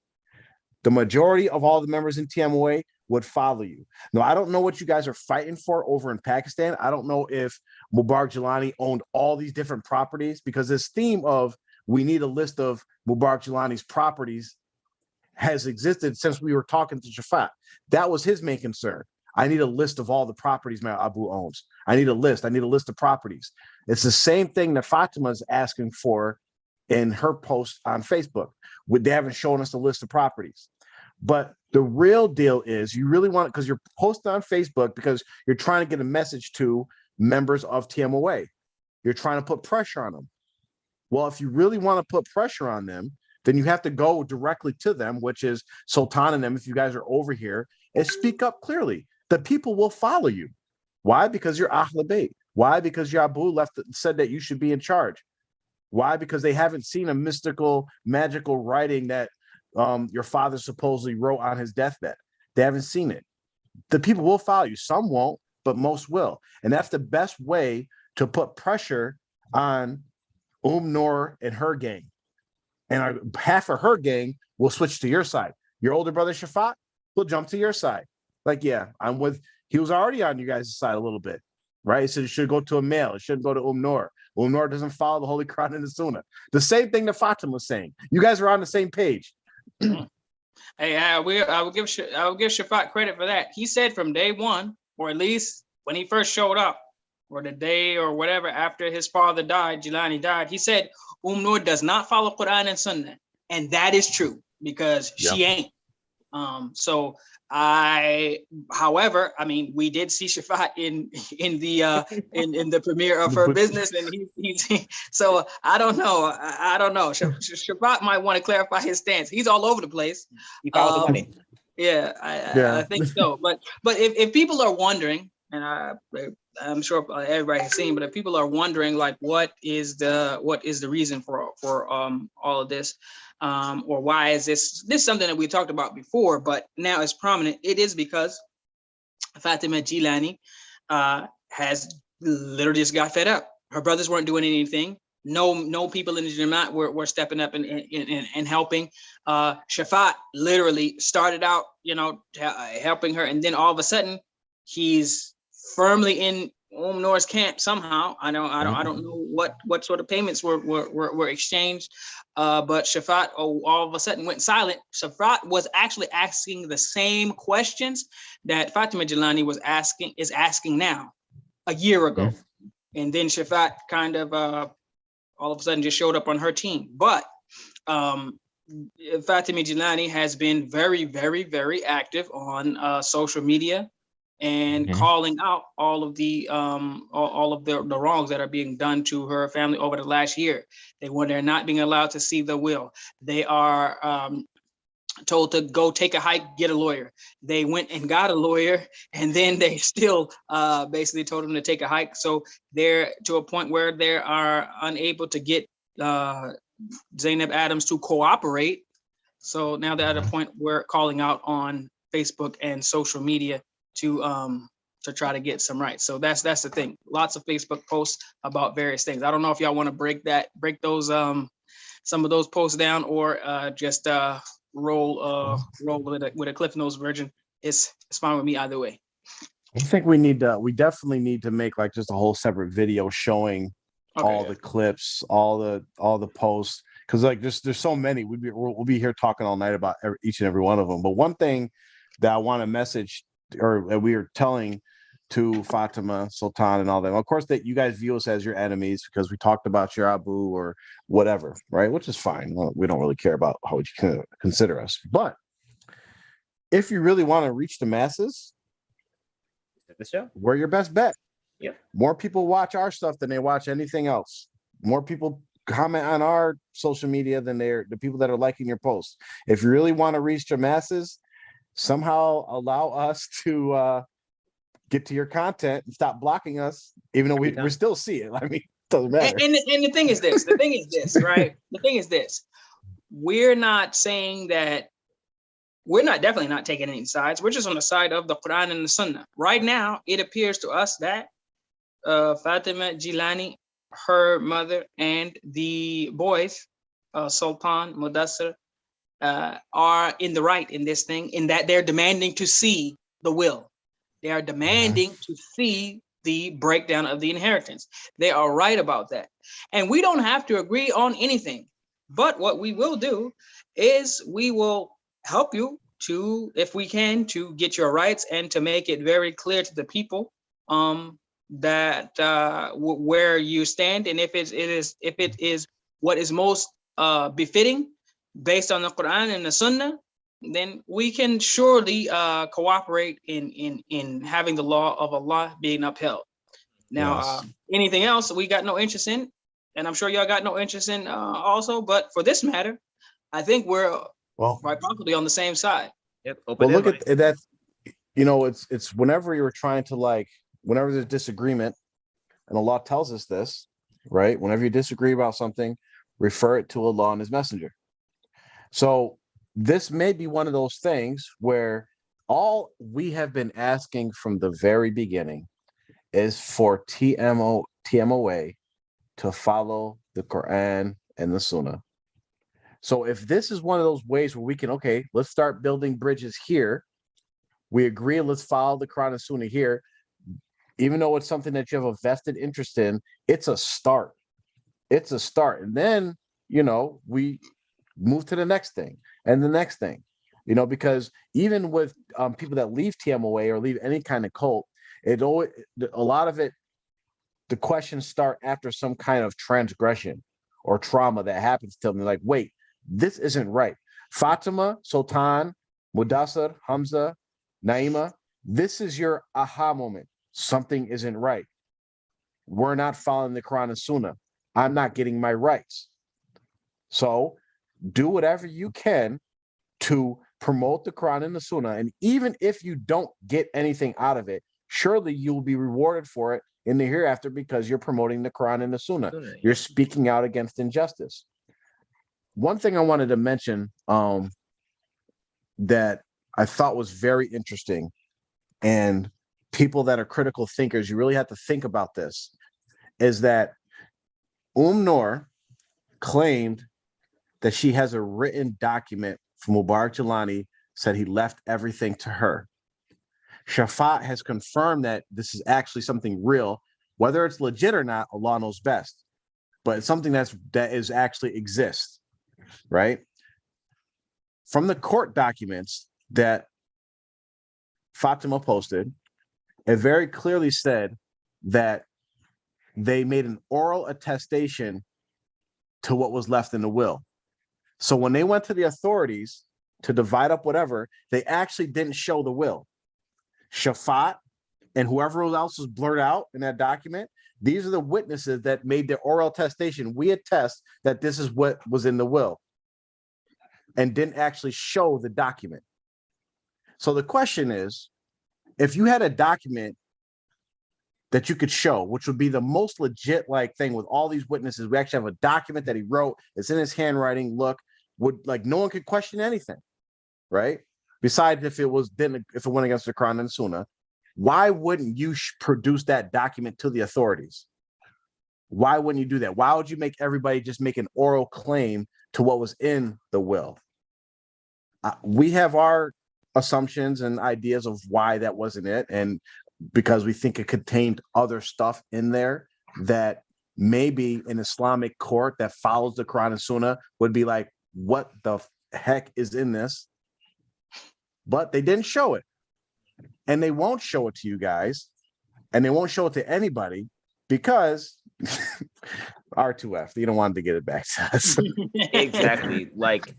The majority of all the members in TMOA would follow you. Now, I don't know what you guys are fighting for over in Pakistan. I don't know if Mubarak Jilani owned all these different properties, because this theme of we need a list of Mubarak Jilani's properties has existed since we were talking to Shafat. That was his main concern. I need a list of all the properties my Abu owns. I need a list of properties. It's the same thing that Fatima is asking for in her post on Facebook. They haven't shown us a list of properties. But the real deal is you really want it because you're posting on Facebook because you're trying to get a message to members of TMOA. You're trying to put pressure on them. Well, if you really want to put pressure on them, then you have to go directly to them, which is Sultan and them, if you guys are over here, and speak up clearly. The people will follow you. Why? Because you're Ahl Bayt. Why? Because your Abu said that you should be in charge. Why? Because they haven't seen a mystical, magical writing that your father supposedly wrote on his deathbed. They haven't seen it. The people will follow you. Some won't, but most will. And that's the best way to put pressure on Noor and her gang. And half of her gang will switch to your side. Your older brother, Shafat, will jump to your side. Like, yeah, he was already on you guys' side a little bit, right? So it should go to a male. It shouldn't go to Noor. Noor doesn't follow the Holy Quran and the Sunnah. The same thing that Fatima was saying. You guys are on the same page. Hey, I will give Shafat credit for that. He said from day one, or at least when he first showed up, or the day or whatever after his father died, Jilani died, he said, Noor does not follow Quran and Sunnah. And that is true because she ain't. However, I mean, we did see Shafat in the premiere of her business, and he's so I don't know. Shafat might want to clarify his stance. He's all over the place. He follows the money. Yeah, I think so. But if people are wondering, and I'm sure everybody has seen, but if people are wondering, like, what is the reason for all of this, or why is this something that we talked about before, but now it's prominent? It is because Fatima Jilani has literally just got fed up. Her brothers weren't doing anything. No people in the Jamaat were stepping up and helping. Shafat literally started out, helping her, and then all of a sudden he's firmly in Noor's camp somehow. I don't know what sort of payments were exchanged, but Shafat all of a sudden went silent. Shafat was actually asking the same questions that Fatima Jilani is asking now, a year ago, and then Shafat kind of all of a sudden just showed up on her team. But Fatima Jilani has been very, very, very active on social media and calling out all of the wrongs that are being done to her family over the last year. They're not being allowed to see the will. They are told to go take a hike, get a lawyer. They went and got a lawyer, and then they still basically told them to take a hike. So they're to a point where they are unable to get Zainab Adams to cooperate. So now they're at a point where calling out on Facebook and social media to try to get some rights. So that's the thing. Lots of Facebook posts about various things. I don't know if y'all want to break those some of those posts down, or just roll with a Cliff Notes version. It's fine with me either way. I think we definitely need to make like just a whole separate video showing all the clips, all the posts, because like there's so many. We'll be here talking all night about each and every one of them. But one thing that I want to message, or that we are telling to Fatima, Sultan, and all them, of course, that you guys view us as your enemies because we talked about your Abu or whatever, right? Which is fine. We don't really care about how you consider us. But if you really want to reach the masses, the show, we're your best bet. Yep. More people watch our stuff than they watch anything else. More people comment on our social media than the people that are liking your posts. If you really want to reach the masses, somehow allow us to get to your content and stop blocking us, even though we still see it. I mean, it doesn't matter. And the thing is this, right? The thing is this. We're not saying that we're definitely not taking any sides. We're just on the side of the Quran and the Sunnah. Right now, it appears to us that Fatima Jilani, her mother, and the boys, Sultan, Mudassir, are in the right in this thing, in that they're demanding to see the will. They are demanding to see the breakdown of the inheritance. They are right about that. And we don't have to agree on anything. But what we will do is we will help you to, if we can, to get your rights and to make it very clear to the people that where you stand, and if it is what is most befitting based on the Quran and the Sunnah, then we can surely cooperate in having the law of Allah being upheld. Now, anything else we got no interest in, and I'm sure y'all got no interest in also. But for this matter, I think we're quite possibly on the same side. Yep. Well, look at that. You know, it's whenever you're trying to whenever there's disagreement, and Allah tells us this, right? Whenever you disagree about something, refer it to Allah and His Messenger. So this may be one of those things where all we have been asking from the very beginning is for TMOA to follow the Quran and the Sunnah. So if this is one of those ways where we can, okay, let's start building bridges here. We agree, let's follow the Quran and Sunnah here. Even though it's something that you have a vested interest in, it's a start. It's a start. And then, we move to the next thing and the next thing, because even with people that leave TMOA or leave any kind of cult, a lot of it, the questions start after some kind of transgression or trauma that happens to them. They're like, wait, this isn't right. Fatima, Sultan, Mudassir, Hamza, Naima, this is your aha moment. Something isn't right. We're not following the Quran and Sunnah. I'm not getting my rights. So do whatever you can to promote the Quran and the Sunnah. And even if you don't get anything out of it, surely you'll be rewarded for it in the hereafter because you're promoting the Quran and the Sunnah. You're speaking out against injustice. One thing I wanted to mention that I thought was very interesting, and people that are critical thinkers, you really have to think about this, is that Noor claimed that she has a written document from Mubarak Jilani, said he left everything to her. Shafat has confirmed that this is actually something real. Whether it's legit or not, Allah knows best. But it's something that is actually exists, right? From the court documents that Fatima posted, it very clearly said that they made an oral attestation to what was left in the will. So when they went to the authorities to divide up whatever, they actually didn't show the will. Shafat and whoever else was blurred out in that document, these are the witnesses that made their oral attestation. We attest that this is what was in the will, and didn't actually show the document. So the question is, if you had a document that you could show, which would be the most legit thing with all these witnesses, we actually have a document that he wrote, it's in his handwriting, look, no one could question anything, right? Besides if it went against the Quran and Sunnah, why wouldn't you produce that document to the authorities? Why wouldn't you do that? Why would you make everybody just make an oral claim to what was in the will? We have our assumptions and ideas of why that wasn't it, and because we think it contained other stuff in there that maybe an Islamic court that follows the Quran and Sunnah would be like, what the heck is in this? But they didn't show it, and they won't show it to you guys, and they won't show it to anybody because R2F, you don't want to get it back to us. Exactly. Like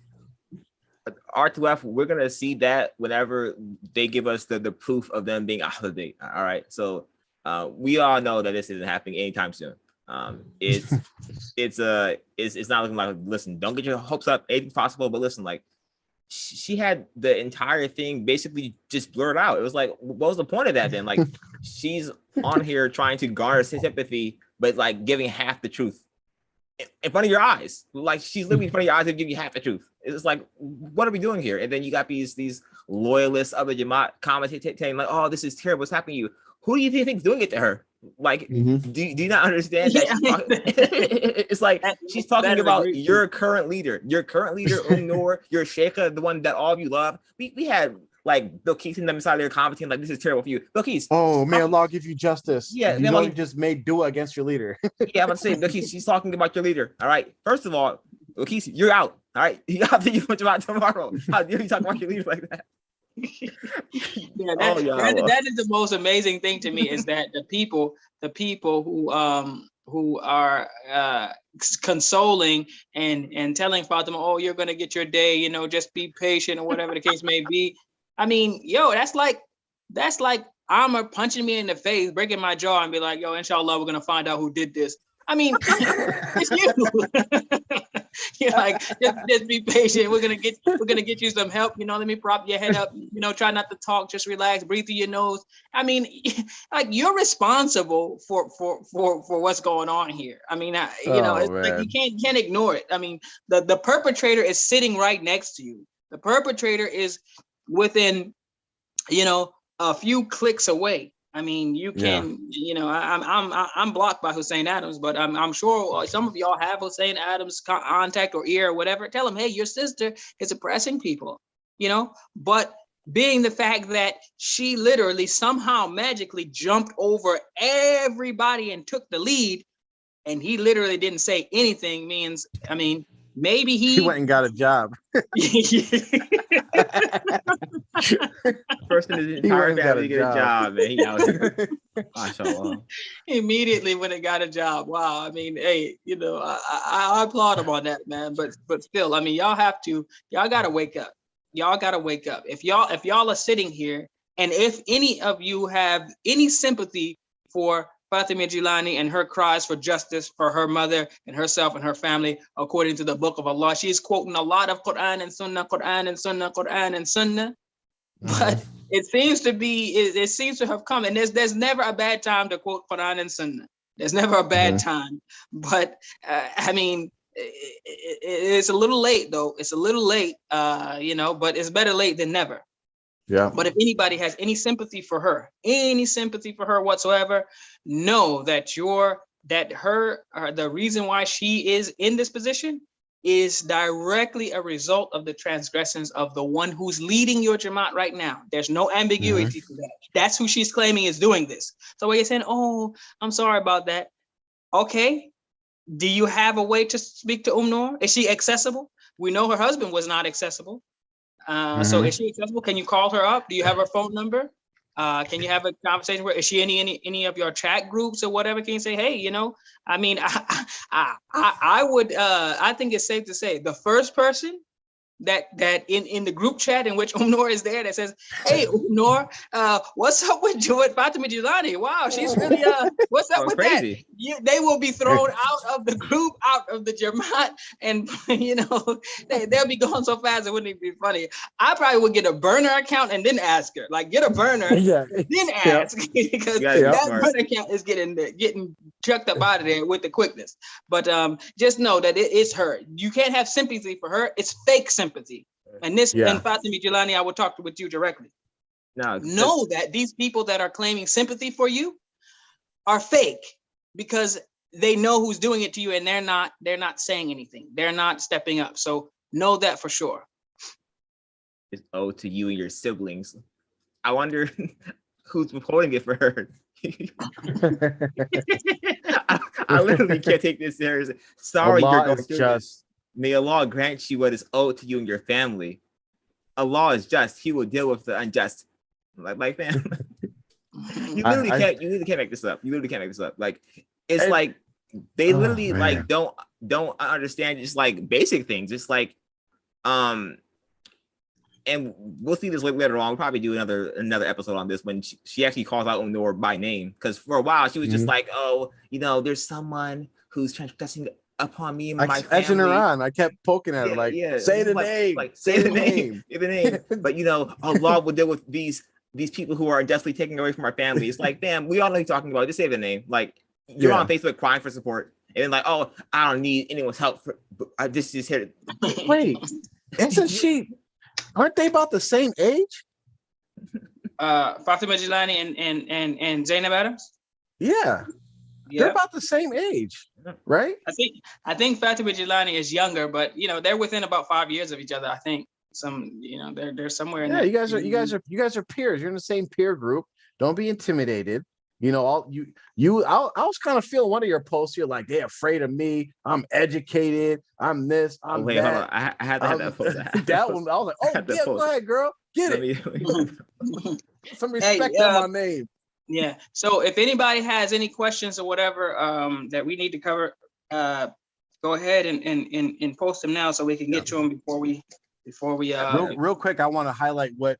R2F, we're gonna see that whenever they give us the proof of them being out of date. All right. So we all know that this isn't happening anytime soon. It's not looking like, listen, don't get your hopes up, anything possible, but listen, like she had the entire thing basically just blurred out. It was like, what was the point of that then? Like she's on here trying to garner sympathy, but like giving half the truth in front of your eyes. Like she's literally in front of your eyes and give you half the truth. It's like, what are we doing here? And then you got these loyalists of the Jamaat commentating like, oh, this is terrible, what's happening to you? Who do you think's doing it to her? Like, do you not understand that? It's like she's talking about your current leader, Noor, your Sheikha, the one that all of you love. We had like Bill Keith and them inside there commenting like, this is terrible for you. Bill Keith, oh man, Allah give you justice. Yeah, you know, you just made dua against your leader. Yeah, I'm gonna say, Bill Keith, she's talking about your leader. All right, first of all, Bill Keith, you're out. All right, you have to use much about tomorrow. How dare you talk about your leader like that? Yeah, that is the most amazing thing to me, is that the people who are consoling and telling Fatima, oh, you're gonna get your day, you know, just be patient or whatever the case may be. I mean, yo, that's like Amr punching me in the face, breaking my jaw, and be like, yo, inshallah, we're gonna find out who did this. I mean, it's you. You're like, just be patient. We're gonna get you some help. You know, let me prop your head up. You know, try not to talk. Just relax. Breathe through your nose. I mean, like you're responsible for what's going on here. I mean, it's like you can't ignore it. I mean, the perpetrator is sitting right next to you. The perpetrator is within, you know, a few clicks away. I mean, you can, you know, I'm blocked by Hussein Adams, but I'm sure some of y'all have Hussein Adams contact or ear or whatever. Tell him, hey, your sister is oppressing people, you know. But being the fact that she literally somehow magically jumped over everybody and took the lead, and he literally didn't say anything means, I mean, maybe he went and got a job. First in his entire family to get a job, man. He out here. Immediately when it got a job. Wow. I mean, hey, you know, I applaud him on that, man. But still, I mean, y'all gotta wake up. Y'all gotta wake up. If y'all are sitting here, and if any of you have any sympathy for Fatima Jilani and her cries for justice for her mother and herself and her family, according to the book of Allah. She's quoting a lot of Quran and Sunnah, Quran and Sunnah, Quran and Sunnah. But it seems to have come, and there's never a bad time to quote Quran and Sunnah. There's never a bad time. But I mean, it's a little late though. It's a little late, you know, but it's better late than never. Yeah. But if anybody has any sympathy for her whatsoever, know that the reason why she is in this position is directly a result of the transgressions of the one who's leading your Jamaat right now. There's no ambiguity to that. That's who she's claiming is doing this. So when you're saying, oh, I'm sorry about that. Okay. Do you have a way to speak to Noor? Is she accessible? We know her husband was not accessible. So is she accessible? Can you call her up? Do you have her phone number? Can you have a conversation with her? Is she any of your chat groups or whatever? Can you say, hey, you know, I mean, I would, I think it's safe to say the first person that in the group chat in which Noor is there that says, hey, Noor, what's up with Fatima Jilani? Wow, she's really, what's up with crazy. That? They will be thrown out of the group, out of the Jamaat, and, you know, they'll be going so fast it wouldn't even be funny. I probably would get a burner account and then ask her, like get a burner, then ask, because that burner account is getting chucked up out of there with the quickness. But just know that it's her. You can't have sympathy for her. It's fake sympathy. And and Fatima Jilani, I will talk with you directly. Know that these people that are claiming sympathy for you are fake, because they know who's doing it to you, and they're not saying anything. They're not stepping up. So know that for sure. is owed to you and your siblings. I wonder who's withholding it for her. I literally can't take this seriously. Sorry, Allah you're going is through just. this. May Allah grant you what is owed to you and your family. Allah is just. He will deal with the unjust. Like man, you literally can't make this up. You literally can't make this up. Like it's like they literally like don't understand just like basic things. It's like and we'll see this later on. We'll probably do another episode on this when she actually calls out Noor by name, because for a while she was just like, oh, there's someone who's transgressing upon me and my family. Edging her on. I kept poking at her like, say the name, say the name, say the name. But Allah will deal with these people who are unjustly taking away from our family. It's like, damn, we all know you're talking about. Just say the name. Like you're on Facebook crying for support, and then like, oh, I don't need anyone's help. I just here. Wait, isn't she? Aren't they about the same age? Fatima Jilani and Zainab Adams? Yeah. They're about the same age, right? I think Fatima Jilani is younger, but they're within about 5 years of each other. I think they're somewhere in there. You guys are peers. You're in the same peer group. Don't be intimidated. I was kind of feeling one of your posts. You're like, they're afraid of me. I'm educated. I'm this. I'm that. Hold on. I had to have that post. That one. I was like, oh yeah, go ahead, girl. Get it. Some respect on my name. Yeah. So if anybody has any questions or whatever that we need to cover, go ahead and post them now so we can get to them before we. Real quick, I want to highlight what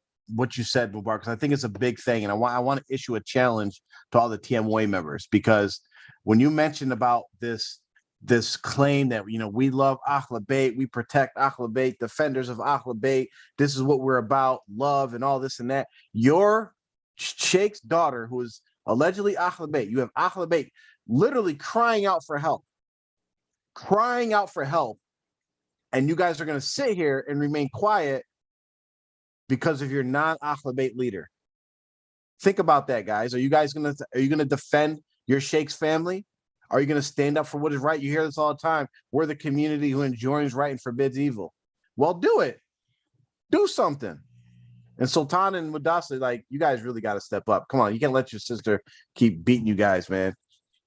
you said, Mubarak, because I think it's a big thing, and I want to issue a challenge to all the TMOA members, because when you mentioned about this claim that we love Ahlul Bayt, we protect Ahlul Bayt, defenders of Ahlul Bayt, this is what we're about, love and all this and that. Your Sheikh's daughter, who is allegedly Ahlul Bayt, you have Ahlul Bayt literally crying out for help, and you guys are going to sit here and remain quiet because of your non-Ahlul Bayt leader. Think about that, guys. Are you gonna defend your Sheikh's family? Are you gonna stand up for what is right? You hear this all the time. We're the community who enjoins right and forbids evil. Well, do it. Do something. And Sultan and Mudassir, like, you guys really got to step up. Come on, you can't let your sister keep beating you guys, man.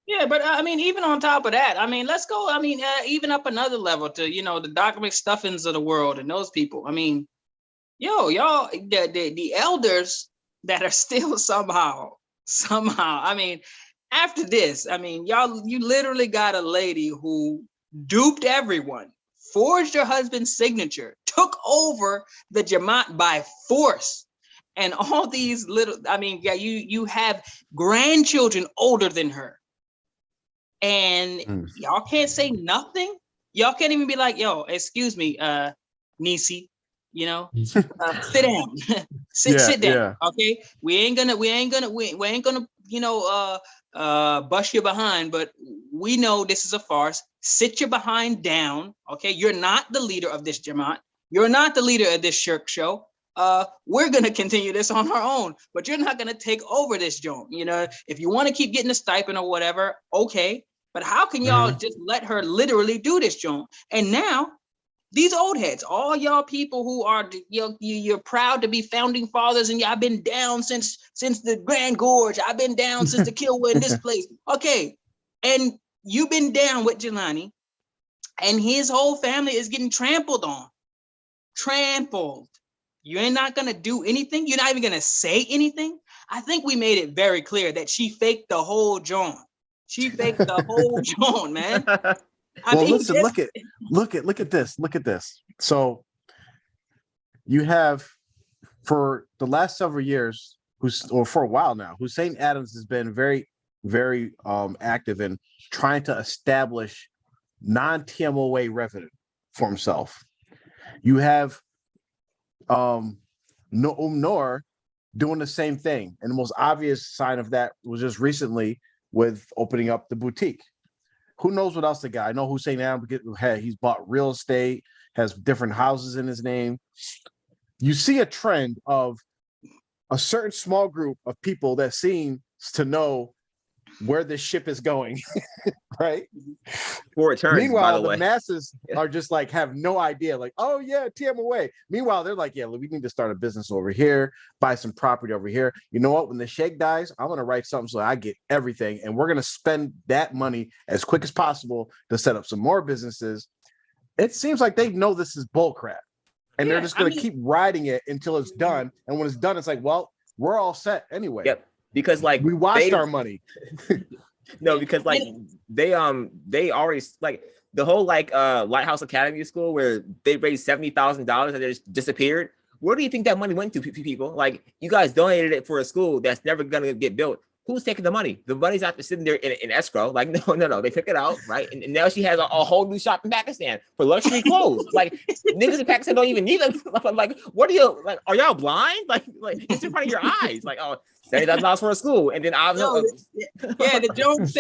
Yeah, but I mean, even on top of that, I mean, let's go. I mean, even up another level to the Dr. McStuffins of the world and those people. I mean, y'all, the elders that are still somehow, I mean, after this, I mean, you literally got a lady who duped everyone, forged her husband's signature, took over the Jamaat by force, and all these little, I mean, yeah, you have grandchildren older than her, and y'all can't say nothing. Y'all can't even be like, yo, excuse me, Nisi. Sit down. sit down. Yeah. Okay. We ain't gonna bust your behind, but we know this is a farce. Sit your behind down. Okay. You're not the leader of this Jamaat. You're not the leader of this shirk show. We're gonna continue this on our own, but you're not gonna take over this joint. If you want to keep getting a stipend or whatever, okay. But how can y'all just let her literally do this joint? And now these old heads, all y'all people who are you're proud to be founding fathers, and y'all been down since the Grand Gorge. I've been down since the Kilwa in this place. Okay, and you've been down with Jelani, and his whole family is getting trampled on. Trampled. You ain't not gonna do anything. You're not even gonna say anything. I think we made it very clear that she faked the whole joint. She faked the whole joint, man. Listen, look at this. So you have, for the last several years, for a while now, Hussein Adams has been very, very active in trying to establish non-TMOA revenue for himself. You have Noor doing the same thing, and the most obvious sign of that was just recently with opening up the boutique. Who knows what else the guy? I know Hussein Adams, he's bought real estate, has different houses in his name. You see a trend of a certain small group of people that seem to know where the ship is going, right? Before it turns, Meanwhile, by the way. masses are just like have no idea, like, oh yeah, TM away. Meanwhile, they're like, yeah, we need to start a business over here, buy some property over here. You know what? When the sheikh dies, I'm gonna write something so I get everything, and we're gonna spend that money as quick as possible to set up some more businesses. It seems like they know this is bull crap, and they're just gonna keep riding it until it's done. And when it's done, it's like, well, we're all set anyway. Yep. Because like we washed our money. No, because like they already like the whole like Lighthouse Academy school where they raised $70,000 and they just disappeared. Where do you think that money went to, people? Like, you guys donated it for a school that's never gonna get built. Who's taking the money? The money's not just sitting there in escrow. Like, no. They took it out, right? And now she has a whole new shop in Pakistan for luxury clothes. Like, niggas in Pakistan don't even need them. Like, what are you, like, are y'all blind? Like it's in front of your eyes. Like, oh, $70,000 for a school. And then the Jones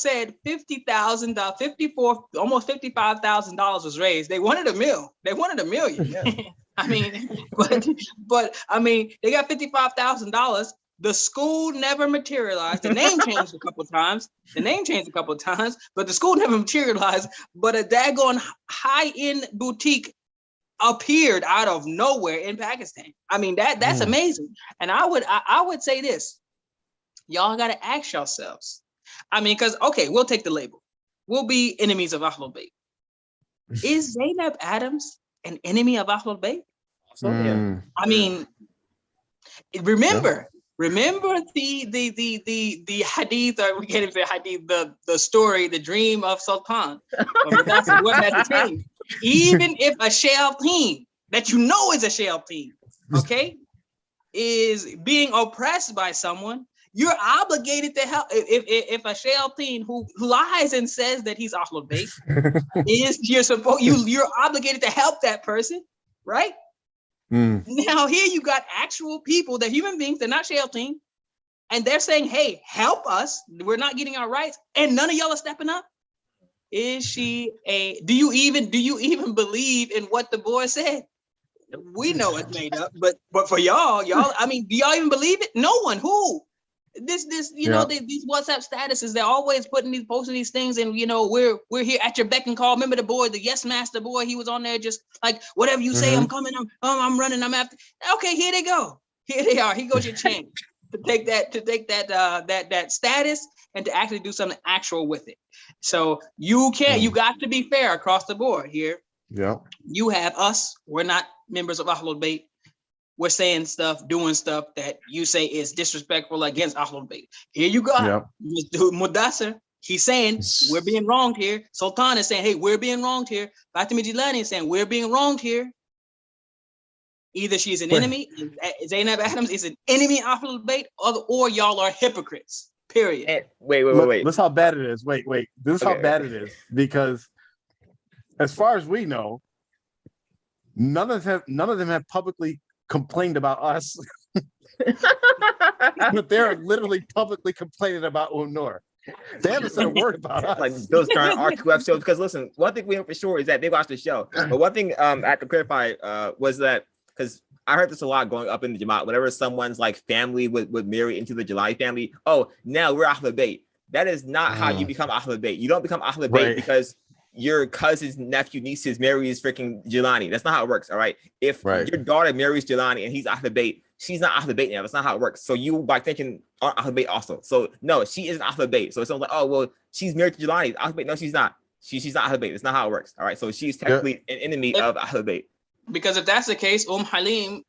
said $50,000, almost $55,000 was raised. They wanted $1 million. They wanted $1 million. Yeah. I mean, but I mean, they got $55,000. The school never materialized. The name changed a couple of times. But the school never materialized. But a daggone high-end boutique appeared out of nowhere in Pakistan. I mean, that's amazing. And I would say this. Y'all got to ask yourselves. I mean, because, okay, we'll take the label. We'll be enemies of Ahlul Bayt. Is Zainab Adams an enemy of Ahlul Bayt? I mean, remember the hadith, or we can't even say hadith, the story, the dream of Sultan. Even if a shayateen that you know is a shayateen, okay, is being oppressed by someone, you're obligated to help. If a shayateen who lies and says that he's Ahlul Bayt you're obligated to help that person, right? Now here you got actual people, they're human beings, they're not shayateen, and they're saying, hey, help us, we're not getting our rights, and none of y'all are stepping up. Is she do you even believe in what the boy said? We know it's made up, but for y'all, I mean, do y'all even believe it? No one. Who? This you know, these WhatsApp statuses, they're always posting these things, and you know, we're here at your beck and call. Remember the boy, the Yes Master boy, he was on there just like, whatever you say, I'm coming, I'm running, I'm after. Okay, here they go. Here they are. Here goes your chance to take that status and to actually do something actual with it. So you got to be fair across the board here. Yeah. You have us, we're not members of Ahlul Bayt. We're saying stuff, doing stuff that you say is disrespectful against Ahlul Bayt. Here you go. Mudassir, he's saying we're being wronged here. Sultan is saying, hey, we're being wronged here. Fatima Jilani is saying we're being wronged here. Either she's an enemy, Zainab Adams is an enemy of Ahlul Bayt, or y'all are hypocrites. Period. And wait. This is how bad it is. Wait. This is how bad it is, because as far as we know, none of them have publicly complained about us. But they're literally publicly complaining about Nur. They haven't said a word about us. Like those current R2F shows. Because listen, one thing we know for sure is that they watched the show. But one thing I have to clarify was that, because I heard this a lot going up in the Jamaat, whenever someone's like family would marry into the Jalani family, oh, now we're Ahlul Bayt. That is not how you become Ahlul Bayt. You don't become Ahlul Bayt because your cousin's nephew, nieces marries freaking Jilani. That's not how it works, all right? If your daughter marries Jilani and he's Ahlul Bayt, she's not Ahlul Bayt now. That's not how it works. So you, by thinking, are Ahlul Bayt also. So no, she isn't Ahlul Bayt. So someone's like, oh, well, she's married to Jilani. Ahlul Bayt. No, she's not. She's not Ahlul Bayt. That's not how it works, all right? So she's technically an enemy of Ahlul Bayt. Because if that's the case, Halim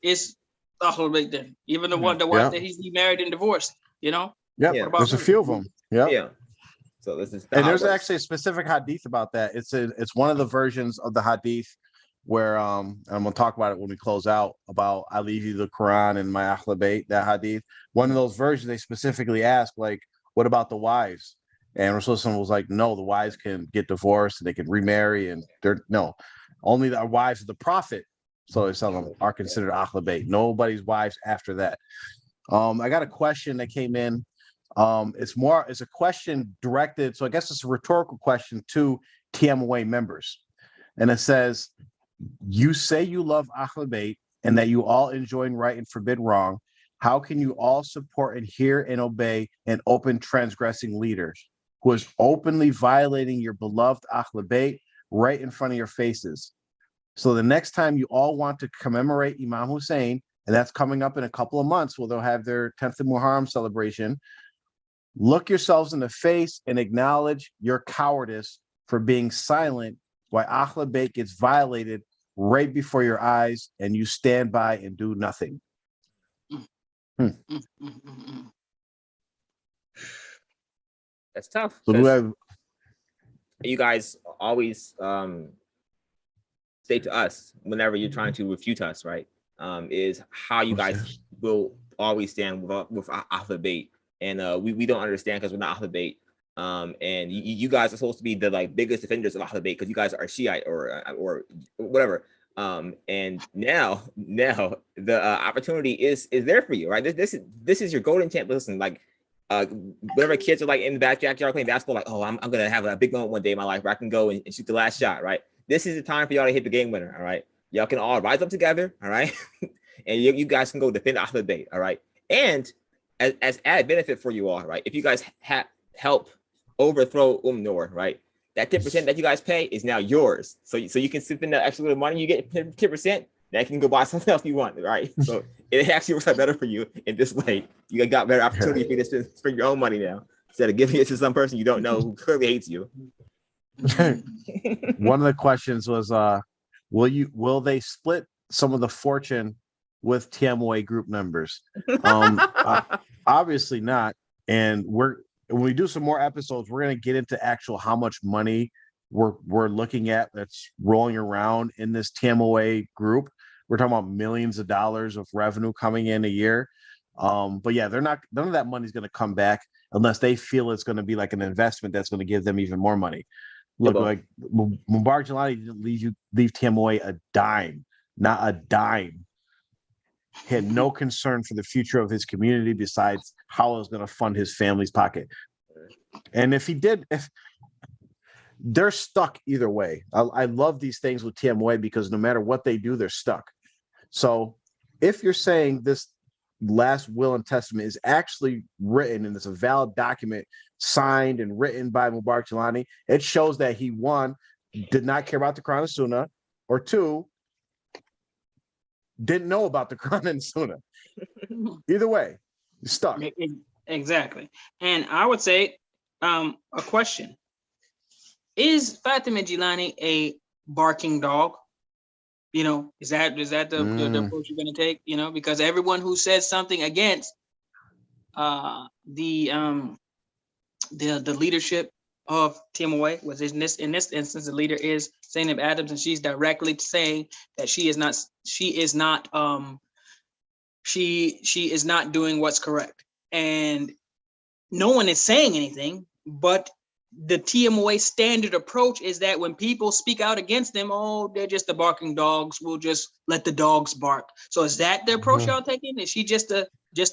is Ahlul Bayt then. Even the one that he married and divorced, you know? Yeah, there's a few of them. Yeah. So this is, and there's actually a specific hadith about that. It's one of the versions of the hadith where and I'm gonna talk about it when we close out, about I leave you the Quran and my Ahlul Bayt, that hadith. One of those versions, they specifically ask, like, what about the wives? And Rasulullah was like, no, the wives can get divorced and they can remarry, and only the wives of the Prophet, so some of them, are considered Ahlul Bayt. Nobody's wives after that. I got a question that came in. It's a question directed, so I guess it's a rhetorical question to TMOA members. And it says, you say you love Ahlul Bayt and that you all enjoin right and forbid wrong. How can you all support, adhere, and obey an open transgressing leader who is openly violating your beloved Ahl Bayt right in front of your faces? So the next time you all want to commemorate Imam Hussein, and that's coming up in a couple of months where they'll have their 10th of Muharram celebration, look yourselves in the face and acknowledge your cowardice for being silent while Ahl Bayt gets violated right before your eyes, and you stand by and do nothing. That's tough. So you guys always say to us whenever you're trying to refute us, right? Is how you guys will always stand with Ahl Bayt, and we don't understand because we're not Ahl Bayt. And you guys are supposed to be the biggest defenders of Ahl Bayt because you guys are Shiite or whatever. And now the opportunity is there for you, right? This is your golden chance. Listen, whenever kids are in the backyard playing basketball, oh, I'm gonna have a big moment one day in my life where I can go and shoot the last shot, right? This is the time for y'all to hit the game winner, all right? Y'all can all rise up together, all right? And you guys can go defend Ahl Bayt, all right? And as added benefit for you all, right? If you guys help overthrow Noor, right? That 10% that you guys pay is now yours. So you can spend that extra little money you get 10%, that can go buy something else you want, right? So it actually works out better for you in this way. You got better opportunity for you to spend your own money now instead of giving it to some person you don't know who clearly hates you. One of the questions was, will they split some of the fortune with TMOA group members? Obviously not. And when we do some more episodes, we're going to get into actual how much money we're looking at that's rolling around in this TMOA group. We're talking about millions of dollars of revenue coming in a year. But yeah, none of that money is going to come back unless they feel it's going to be like an investment that's going to give them even more money. Look, Mubarak Jelani didn't leave TMOA a dime, not a dime. He had no concern for the future of his community besides how it was going to fund his family's pocket. And if they're stuck either way. I love these things with TMOA because no matter what they do, they're stuck. So if you're saying this last will and testament is actually written and it's a valid document signed and written by Mubarak Jelani, it shows that he, one, did not care about the Quran and Sunnah, or two, didn't know about the Quran and Sunnah. Either way, you're stuck. Exactly. And I would say a question. Is Fatima Jilani a barking dog? Is that the approach you're going to take? Because everyone who says something against the leadership of TMOA was in this instance, the leader is Zainab Adams, and she's directly saying that she is not doing what's correct, and no one is saying anything. But the TMOA standard approach is that when people speak out against them, oh, they're just the barking dogs. We'll just let the dogs bark. So is that the approach y'all taking? Is she just a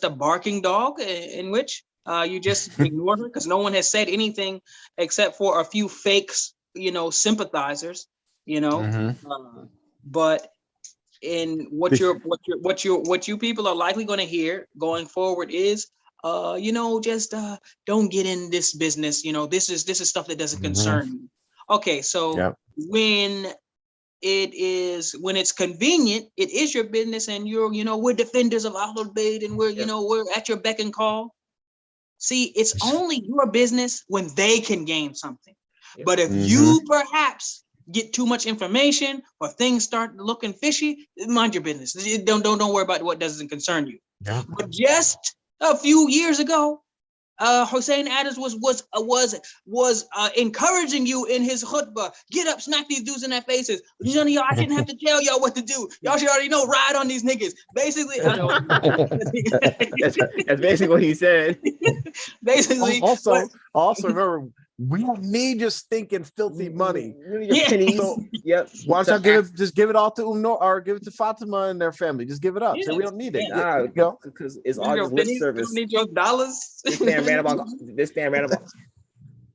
barking dog in which you just ignore her because no one has said anything except for a few fakes, sympathizers, but in what you people are likely going to hear going forward is just don't get in this business. This is stuff that doesn't concern you. Okay, so when it's convenient, it is your business, and we're defenders of Ahl Bayt, and we're at your beck and call. See, it's only your business when they can gain something. But if you perhaps get too much information or things start looking fishy, mind your business. Don't worry about what doesn't concern you. Yeah. But just a few years ago, Hussein Adams was encouraging you in his khutbah. Get up, smack these dudes in their faces. None of y'all, I shouldn't have to tell y'all what to do. Y'all should already know. Ride on these niggas. Basically, that's basically what he said. Basically, also remember, we don't need your stinking filthy money. So, why don't y'all give it all to Noor or give it to Fatima and their family? Just give it up. So we don't need it. Because it's all just lip service. Don't need your dollars. This man ran about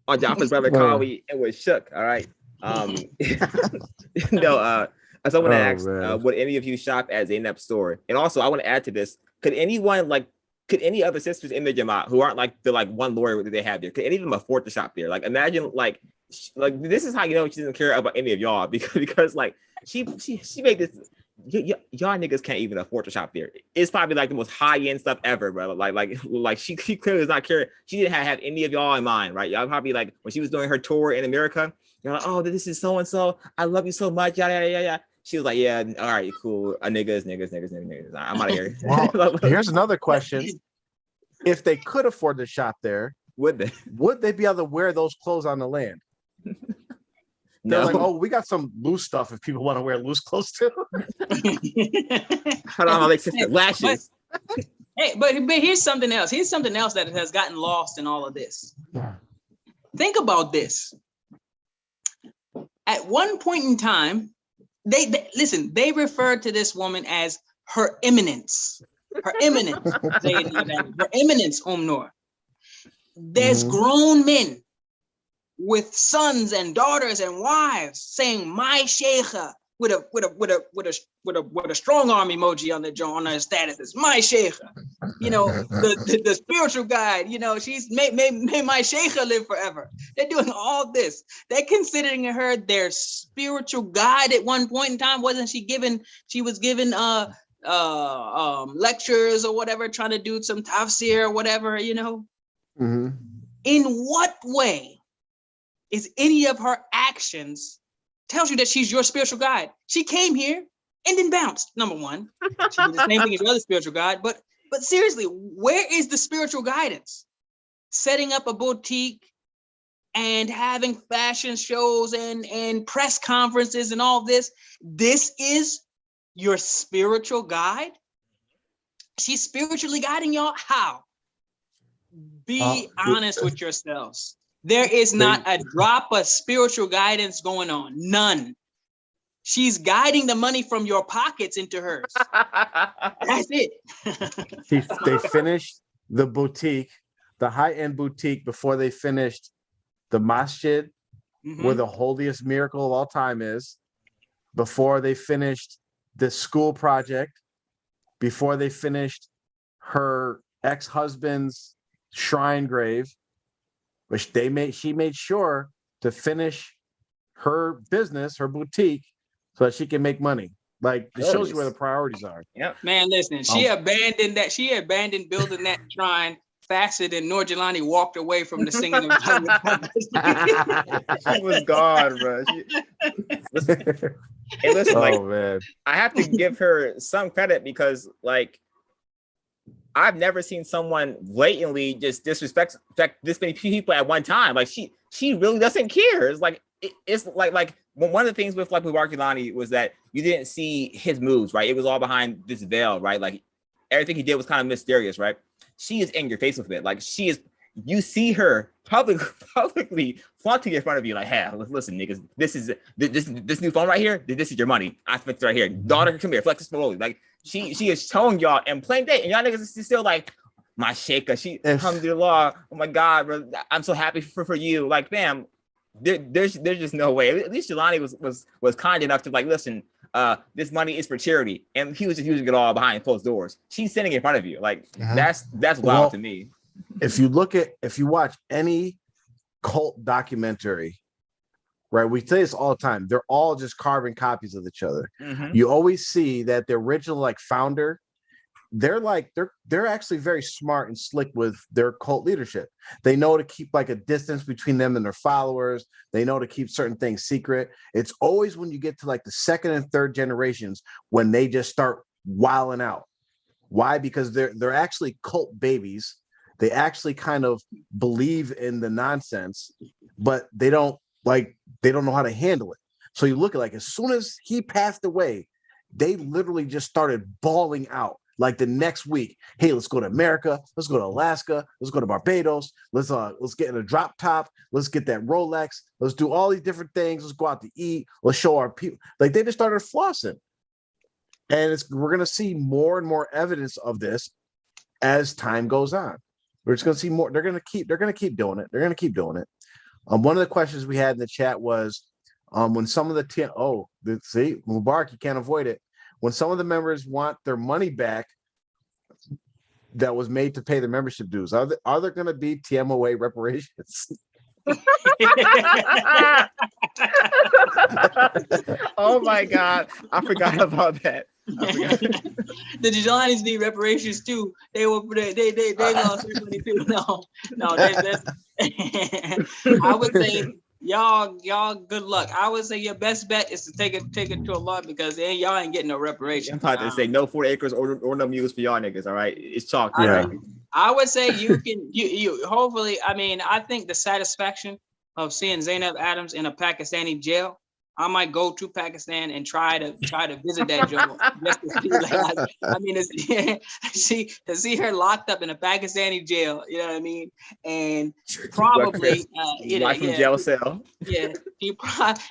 on Jaffar's brother Kawi and was shook. All right. So I want to ask, man. would any of you shop at Zainab's store? And also, I want to add to this: could any other sisters in the Jamaat who aren't like the one lawyer that they have there, could any of them afford to shop there? Like, imagine like this is how you know she doesn't care about any of y'all because like she made this. Y'all niggas can't even afford to shop there. It's probably like the most high end stuff ever, bro. Like she clearly does not care. She didn't have any of y'all in mind, right? Y'all probably like when she was doing her tour in America, you're like, oh, this is so and so. I love you so much. Yeah. She was like, yeah, all right, cool. Niggas. I'm out of here. Well, here's another question: if they could afford to shop there, would they be able to wear those clothes on the land? They're No. like, oh, we got some loose stuff if people want to wear loose clothes too. Hold on, like sister lashes. But here's something else. Here's something else that has gotten lost in all of this. Think about this. At one point in time, they referred to this woman as her eminence. Her eminence. Her eminence, Umnur. There's grown men with sons and daughters and wives saying my sheikha with a strong arm emoji on their statuses. My sheikha, the spiritual guide. She's may my sheikha live forever. They're doing all this. They're considering her their spiritual guide. At one point in time, wasn't she given? She was given lectures or whatever, trying to do some tafsir or whatever. In what way is any of her actions tells you that she's your spiritual guide? She came here and then bounced. Number one, she did the same thing as your other spiritual guide. But seriously, where is the spiritual guidance? Setting up a boutique and having fashion shows and press conferences and all this. This is your spiritual guide? She's spiritually guiding y'all? How? Be honest with yourselves. There is not a drop of spiritual guidance going on. None. She's guiding the money from your pockets into hers. That's it. They finished the boutique, the high-end boutique, before they finished the masjid, where the holiest miracle of all time is, before they finished the school project, before they finished her ex-husband's shrine grave, which she made sure to finish her business, her boutique, so that she can make money. Like, it shows you where the priorities are. Yep. Man, listen, she abandoned that. She abandoned building that shrine faster than Noor Jelani walked away from the singing of She was gone, bro. Listen, man. I have to give her some credit because, like, I've never seen someone blatantly just disrespect this many people at one time. Like, she really doesn't care. It's like one of the things with Mubarak Gilani was that you didn't see his moves, right? It was all behind this veil, right? Like, everything he did was kind of mysterious, right? She is in your face with it. Like, you see her publicly flaunting in front of you, like, hey, listen, niggas, this new phone right here, this is your money. I fixed it right here. Daughter, come here, flex this slowly. Like, she is showing y'all in plain day, and y'all niggas is still like, my sheikah, alhamdulillah, oh my God, bro, I'm so happy for you. Like, fam, there's just no way. At least Jelani was kind enough to, like, listen, this money is for charity, and he was just using it all behind closed doors. She's sitting in front of you, like, that's wild to me. If you watch any cult documentary, right? We say this all the time. They're all just carbon copies of each other. You always see that the original founder, they're actually very smart and slick with their cult leadership. They know to keep a distance between them and their followers. They know to keep certain things secret. It's always when you get to the second and third generations when they just start wilding out. Why? Because they're actually cult babies. They actually kind of believe in the nonsense, but they don't know how to handle it. So you look at as soon as he passed away, they literally just started bawling out the next week. Hey, let's go to America. Let's go to Alaska. Let's go to Barbados. Let's get in a drop top. Let's get that Rolex. Let's do all these different things. Let's go out to eat. Let's show our people. They just started flossing. And we're going to see more and more evidence of this as time goes on. We're just going to see more. They're going to keep doing it. They're going to keep doing it. One of the questions we had in the chat was, When some of the see, Mubarak, you can't avoid it. When some of the members want their money back that was made to pay the membership dues, are there going to be TMOA reparations? Oh my God, I forgot about that. The Giulianis need reparations too. They lost their money too. No, I would say y'all good luck. I would say your best bet is to take it to Allah, because then y'all ain't getting no reparations. I'm about to say no 4 acres or no mules for y'all niggas. All right, it's chalk. Yeah. Right? I would say you hopefully. I mean, I think the satisfaction of seeing Zainab Adams in a Pakistani jail, I might go to Pakistan and try to visit that jail just to see. Like, I mean, to see her locked up in a Pakistani jail, you know what I mean? And probably, from jail cell. Yeah,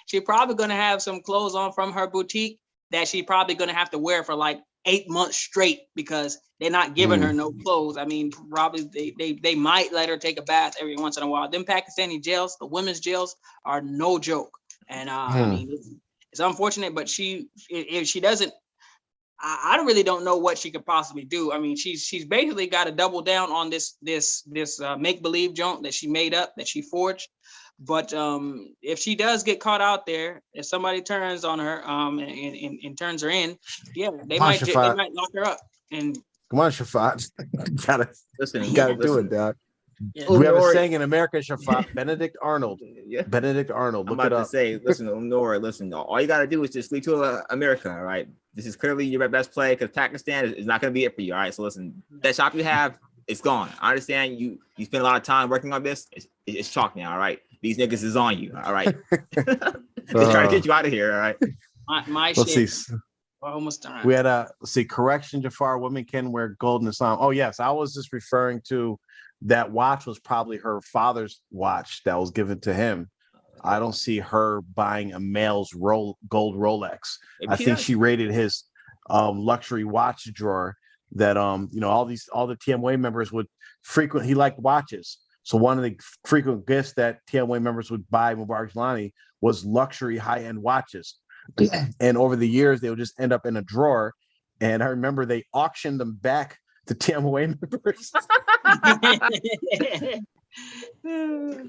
she probably gonna have some clothes on from her boutique that she probably gonna have to wear for like 8 months straight, because they're not giving her no clothes. I mean, probably they might let her take a bath every once in a while. Them Pakistani jails, the women's jails, are no joke. And I mean, it's unfortunate, but if she doesn't, I really don't know what she could possibly do. I mean, she's basically got to double down on this make-believe junk that she made up, that she forged. But if she does get caught out there, if somebody turns on her and turns her in, yeah, they might lock her up. And come on, Shafat, you gotta do it, dog. Yeah. We have a saying in America, Shafat, Benedict Arnold. Yeah. Benedict Arnold. Look I'm it about up. to say, listen, Nora, listen. All you gotta do is just flee to America. All right, this is clearly your best play, because Pakistan is not gonna be it for you. All right, so listen, that shop you have, it's gone. I understand you spend a lot of time working on this. It's chalk now. All right, these niggas is on you. All right, they're trying to get you out of here. All right. My Let's shit. see. We're almost done. We had correction, Jafar. Women can wear gold in Islam. Oh yes, I was just referring to that watch was probably her father's watch that was given to him. I don't see her buying a male's gold Rolex. Maybe I think she raided his luxury watch drawer that all the TMWA members would frequently. He liked watches. So one of the frequent gifts that TMWA members would buy Mubarak Jilani was luxury high-end watches. And over the years, they would just end up in a drawer. And I remember they auctioned them back to TMWA members.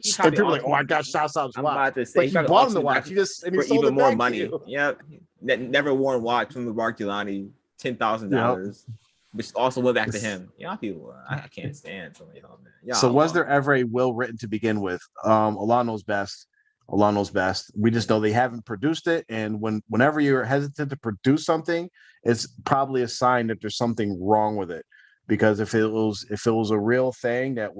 So people are like, oh, I got South's watch. I'm about to say, like, he bought him the watch. He sold even it more back money. to you. Yep. Never worn watch from Mubarak Jilani, $10,000, which also went back to him. People, I can't stand some of y'all, man. So was there ever a will written to begin with? Allah knows best. Allah knows best. We just know they haven't produced it, and whenever you're hesitant to produce something, it's probably a sign that there's something wrong with it. Because if it was a real thing that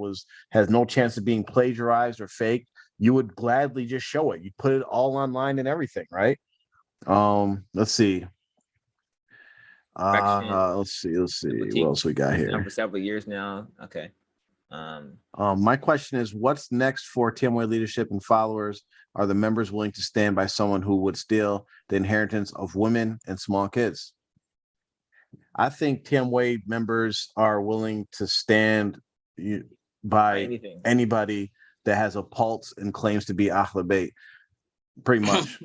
has no chance of being plagiarized or faked, you would gladly just show it. You put it all online and everything, right? Let's see. Let's see. What else we got here? For several years now. Okay. My question is, what's next for TMWA leadership and followers? Are the members willing to stand by someone who would steal the inheritance of women and small kids? I think TMWA members are willing to stand by anybody that has a pulse and claims to be Ahlul Bayt, pretty much.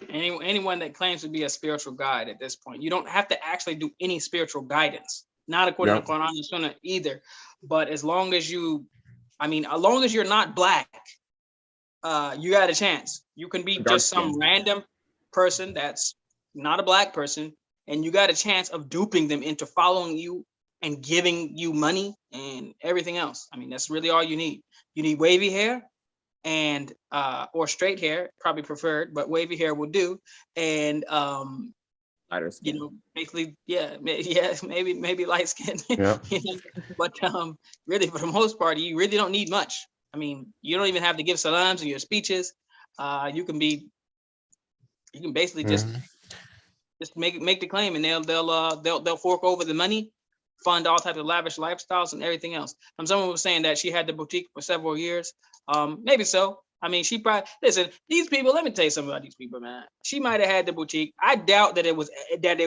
Anyone that claims to be a spiritual guide at this point. You don't have to actually do any spiritual guidance, not according to Quran and Sunnah either. But as long as you're not black, you got a chance. You can be just some random person that's not a black person, and you got a chance of duping them into following you and giving you money and everything else. I mean, that's really all you need. You need wavy hair and or straight hair, probably preferred, but wavy hair will do. And basically, maybe light skin. But really, for the most part, you really don't need much. I mean, you don't even have to give salams in your speeches. You can basically just make the claim, and they'll fork over the money, fund all types of lavish lifestyles and everything else. Someone was saying that she had the boutique for several years. Maybe so. I mean, she probably, listen, these people, let me tell you something about these people, man. She might have had the boutique. I doubt that it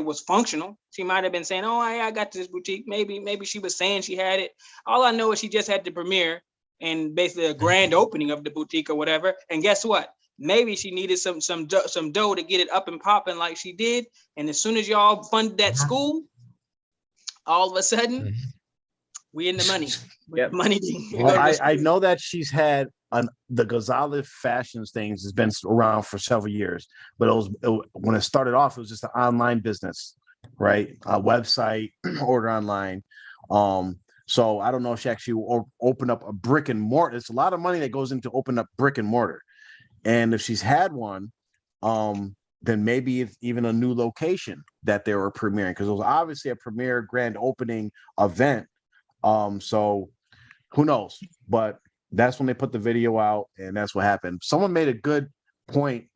was functional. She might have been saying, oh, I got this boutique. Maybe she was saying she had it. All I know is she just had the premiere and basically a grand opening of the boutique or whatever. And guess what? maybe she needed some dough to get it up and popping like she did. And as soon as y'all funded that school, all of a sudden, we in the money. Yep. Money. Well, I know that she's had the Gonzalez Fashions things has been around for several years, but when it started off, it was just an online business, right? A website, order online. So I don't know if she actually opened up a brick and mortar. It's a lot of money that goes into open up brick and mortar. And if she's had one, then maybe it's even a new location that they were premiering, because it was obviously a premiere grand opening event. So who knows? But that's when they put the video out, and that's what happened. Someone made a good point.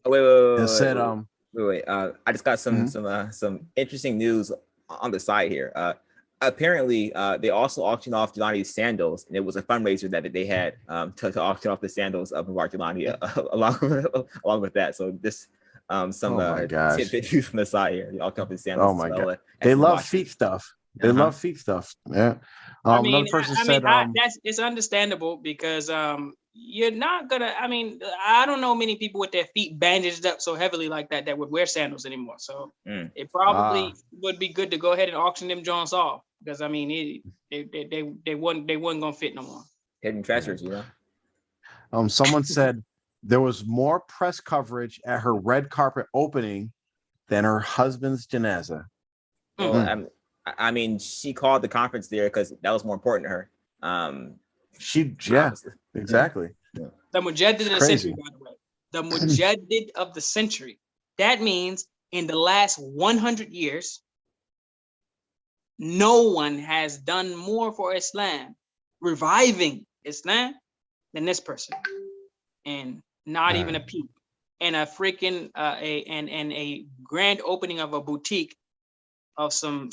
Wait, said, I just got some interesting news on the side here. Apparently, they also auctioned off Jelani's sandals, and it was a fundraiser that they had to auction off the sandals of Mubarak Jelani along with that. So this tidbits from the side here. They auctioned off his sandals. Oh my god, they love feet stuff. They love feet stuff. Yeah. I mean, it's understandable because you're not gonna. I mean, I don't know many people with their feet bandaged up so heavily like that would wear sandals anymore. So it probably would be good to go ahead and auction them joints off, because I mean, they wasn't gonna fit no more. Hidden treasures, you know. Someone said there was more press coverage at her red carpet opening than her husband's janazah. Well, I mean, she called the conference there because that was more important to her. Exactly. Yeah. The Mujaddid of the century, by the way. The Mujaddid of the century. That means in the last 100 years, no one has done more for Islam, reviving Islam, than this person. And not even a peep. And a freaking a grand opening of a boutique of some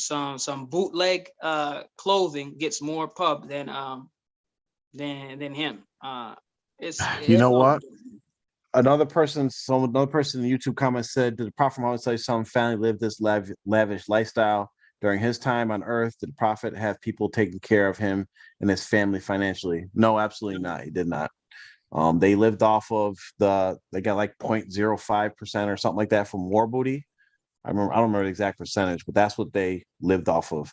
bootleg clothing gets more pub than him. You know what? Another person in the YouTube comments said, did the Prophet Muhammad family live this lavish lifestyle during his time on earth? Did the Prophet have people taking care of him and his family financially? No, absolutely not. He did not. They lived off of they got like 0.05% or something like that from war booty. I don't remember the exact percentage, but that's what they lived off of.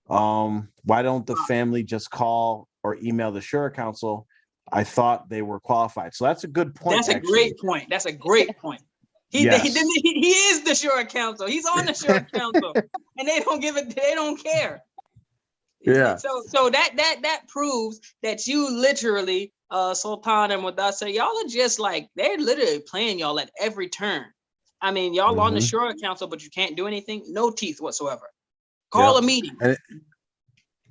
Why don't the family just call or email the Shura Council? I thought they were qualified. So that's a good point. That's a great point. That's a great point. He is the Shura Council. He's on the Shura Council, and they don't give it. They don't care. Yeah. So that proves that you literally, Sultan and Mudassir, y'all are just like, they're literally playing y'all at every turn. I mean, y'all on the Shura Council, but you can't do anything. No teeth whatsoever. Call a meeting. And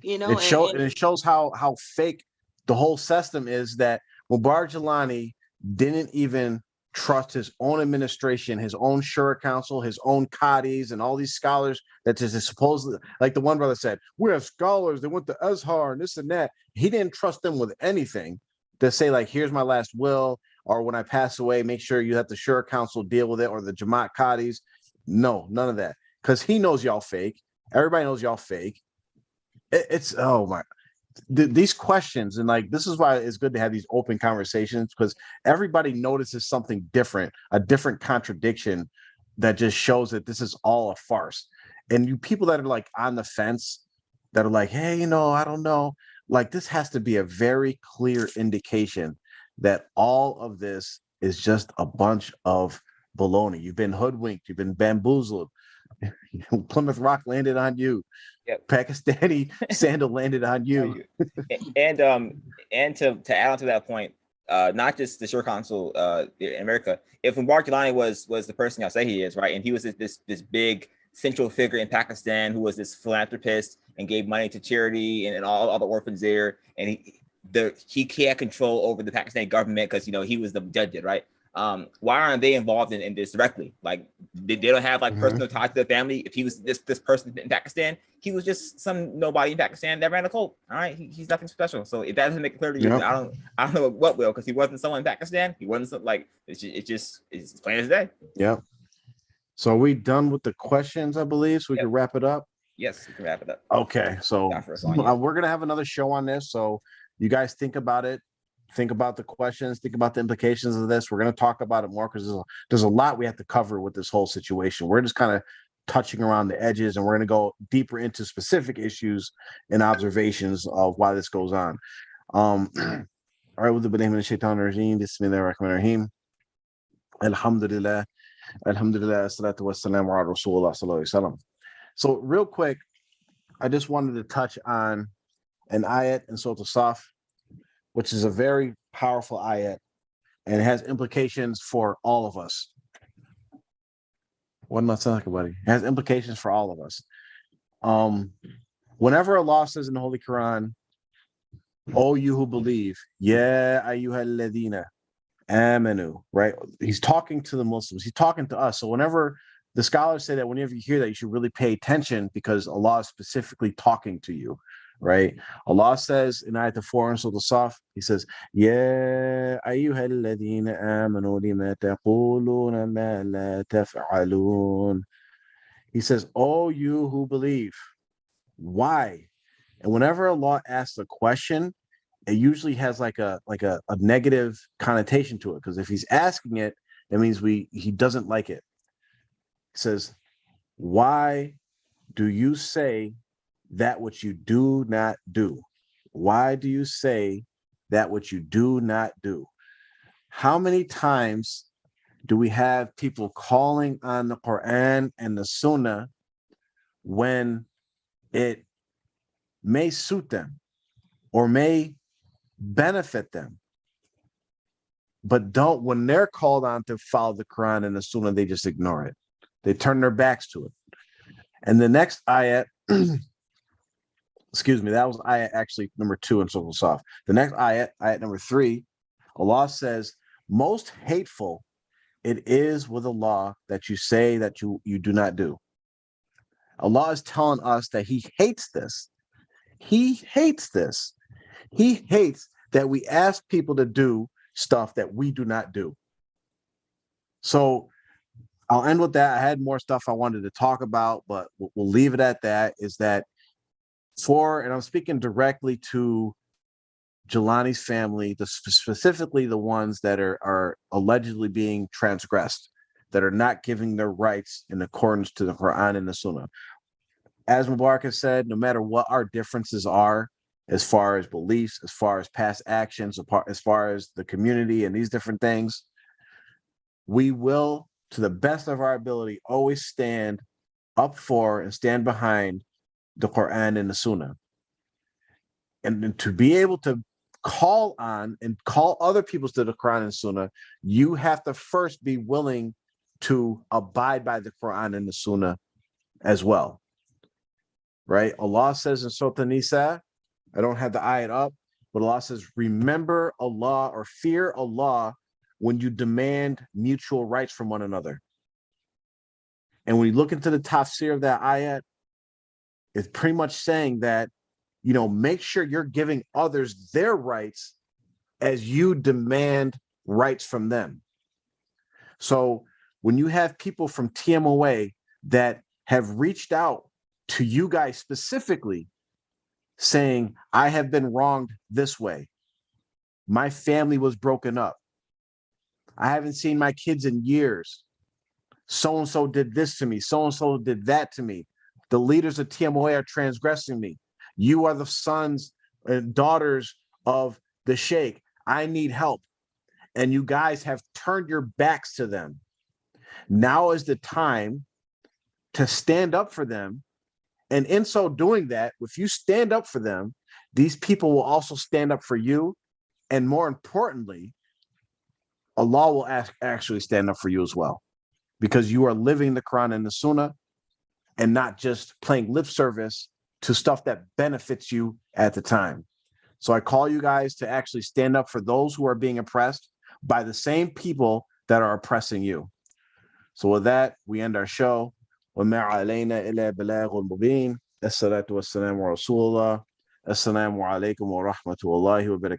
it shows how fake the whole system is, that Mubarak Jelani didn't even trust his own administration, his own Shura Council, his own Qadis, and all these scholars that just supposedly, like the one brother said, we have scholars that went to Azhar and this and that. He didn't trust them with anything to say, like, here's my last will, or when I pass away, make sure you have the Shura Council deal with it, or the Jamaat Qadis. No, none of that. Because he knows y'all fake. Everybody knows y'all fake. These questions, and like, this is why it's good to have these open conversations, because everybody notices something different, a different contradiction that just shows that this is all a farce. And you people that are like on the fence, that are like, hey, I don't know, like, this has to be a very clear indication that all of this is just a bunch of baloney. You've been hoodwinked, you've been bamboozled. Plymouth Rock landed on you. Yep. Pakistani sandal landed on you. And to add on to that point, not just the Shura Council in America. If Mubarak Jelani was the person y'all say he is, right, and he was this big central figure in Pakistan who was this philanthropist and gave money to charity and all the orphans there, and he had control over the Pakistani government because he was the judge, right? Why aren't they involved in this directly? Like, they don't have like personal ties to the family. If he was this person in Pakistan, he was just some nobody in Pakistan that ran a cult. All right, he's nothing special. So if that doesn't make it clear to you, I don't know what will, because he wasn't someone in Pakistan. He wasn't it's plain as day. Yeah. So are we done with the questions, I believe, so we can wrap it up? Yes, we can wrap it up. Okay, so we're gonna have another show on this. So you guys think about it. Think about the questions, think about the implications of this. We're going to talk about it more because there's a lot we have to cover with this whole situation. We're just kind of touching around the edges, and we're going to go deeper into specific issues and observations of why this goes on. All right, with the name of the shaitan regime, Bismillahir Rahmanir Rahim. Alhamdulillah, Alhamdulillah, salatu wassalamu ala Rasulullah sallallahu alaihi wasallam. So, real quick, I just wanted to touch on an ayat in Surah Al-Saf, which is a very powerful ayat, and it has implications for all of us. What am I talking about? It has implications for all of us. Whenever Allah says in the Holy Quran, "O you who believe, ya ayyuhalladhina amanu," right? He's talking to the Muslims. He's talking to us. So whenever the scholars say that, whenever you hear that, you should really pay attention because Allah is specifically talking to you, right? Allah says in Ayat 4 in Surah Al-Saf, He says, "Ya ayyuhalladhina amanu lima taquluna ma la taf'alun." He says, "Oh, you who believe, why?" And whenever Allah asks a question, it usually has like a negative connotation to it, because if He's asking it, that means He doesn't like it. He says, "Why do you say that which you do not do?" Why do you say that which you do not do? How many times do we have people calling on the Quran and the Sunnah when it may suit them or may benefit them, but don't, when they're called on to follow the Quran and the Sunnah, they just ignore it. They turn their backs to it. And the next ayat, excuse me, that was ayat actually number 2 in Surah Al-Saf. The next ayat number 3, Allah says, "Most hateful it is with Allah that you say that you do not do." Allah is telling us that He hates this. He hates this. He hates that we ask people to do stuff that we do not do. So I'll end with that. I had more stuff I wanted to talk about, but we'll leave it at that. Is that and I'm speaking directly to Jelani's family, specifically the ones that are allegedly being transgressed, that are not giving their rights in accordance to the Quran and the Sunnah. As Mubarak has said, no matter what our differences are, as far as beliefs, as far as past actions, as far as the community and these different things, we will, to the best of our ability, always stand up for and stand behind the Quran and the Sunnah. And to be able to call on and call other people to the Quran and Sunnah, you have to first be willing to abide by the Quran and the Sunnah as well. Right? Allah says in Surah An-Nisa, I don't have the ayat up, but Allah says, "Remember Allah," or fear Allah, "when you demand mutual rights from one another." And when you look into the tafsir of that ayat, it's pretty much saying that, make sure you're giving others their rights as you demand rights from them. So when you have people from TMOA that have reached out to you guys specifically saying, "I have been wronged this way. My family was broken up. I haven't seen my kids in years. So-and-so did this to me. So-and-so did that to me. The leaders of TMOA are transgressing me. You are the sons and daughters of the Sheikh. I need help." And you guys have turned your backs to them. Now is the time to stand up for them. And in so doing that, if you stand up for them, these people will also stand up for you. And more importantly, Allah will actually stand up for you as well, because you are living the Quran and the Sunnah and not just playing lip service to stuff that benefits you at the time. So I call you guys to actually stand up for those who are being oppressed by the same people that are oppressing you. So with that, we end our show. وَمَا عَلَيْنَا إِلَّا بَلَاغٌ مُبِينٌ. الصلاة والسلام على رسول الله. السلام عليكم ورحمة الله وبركاته.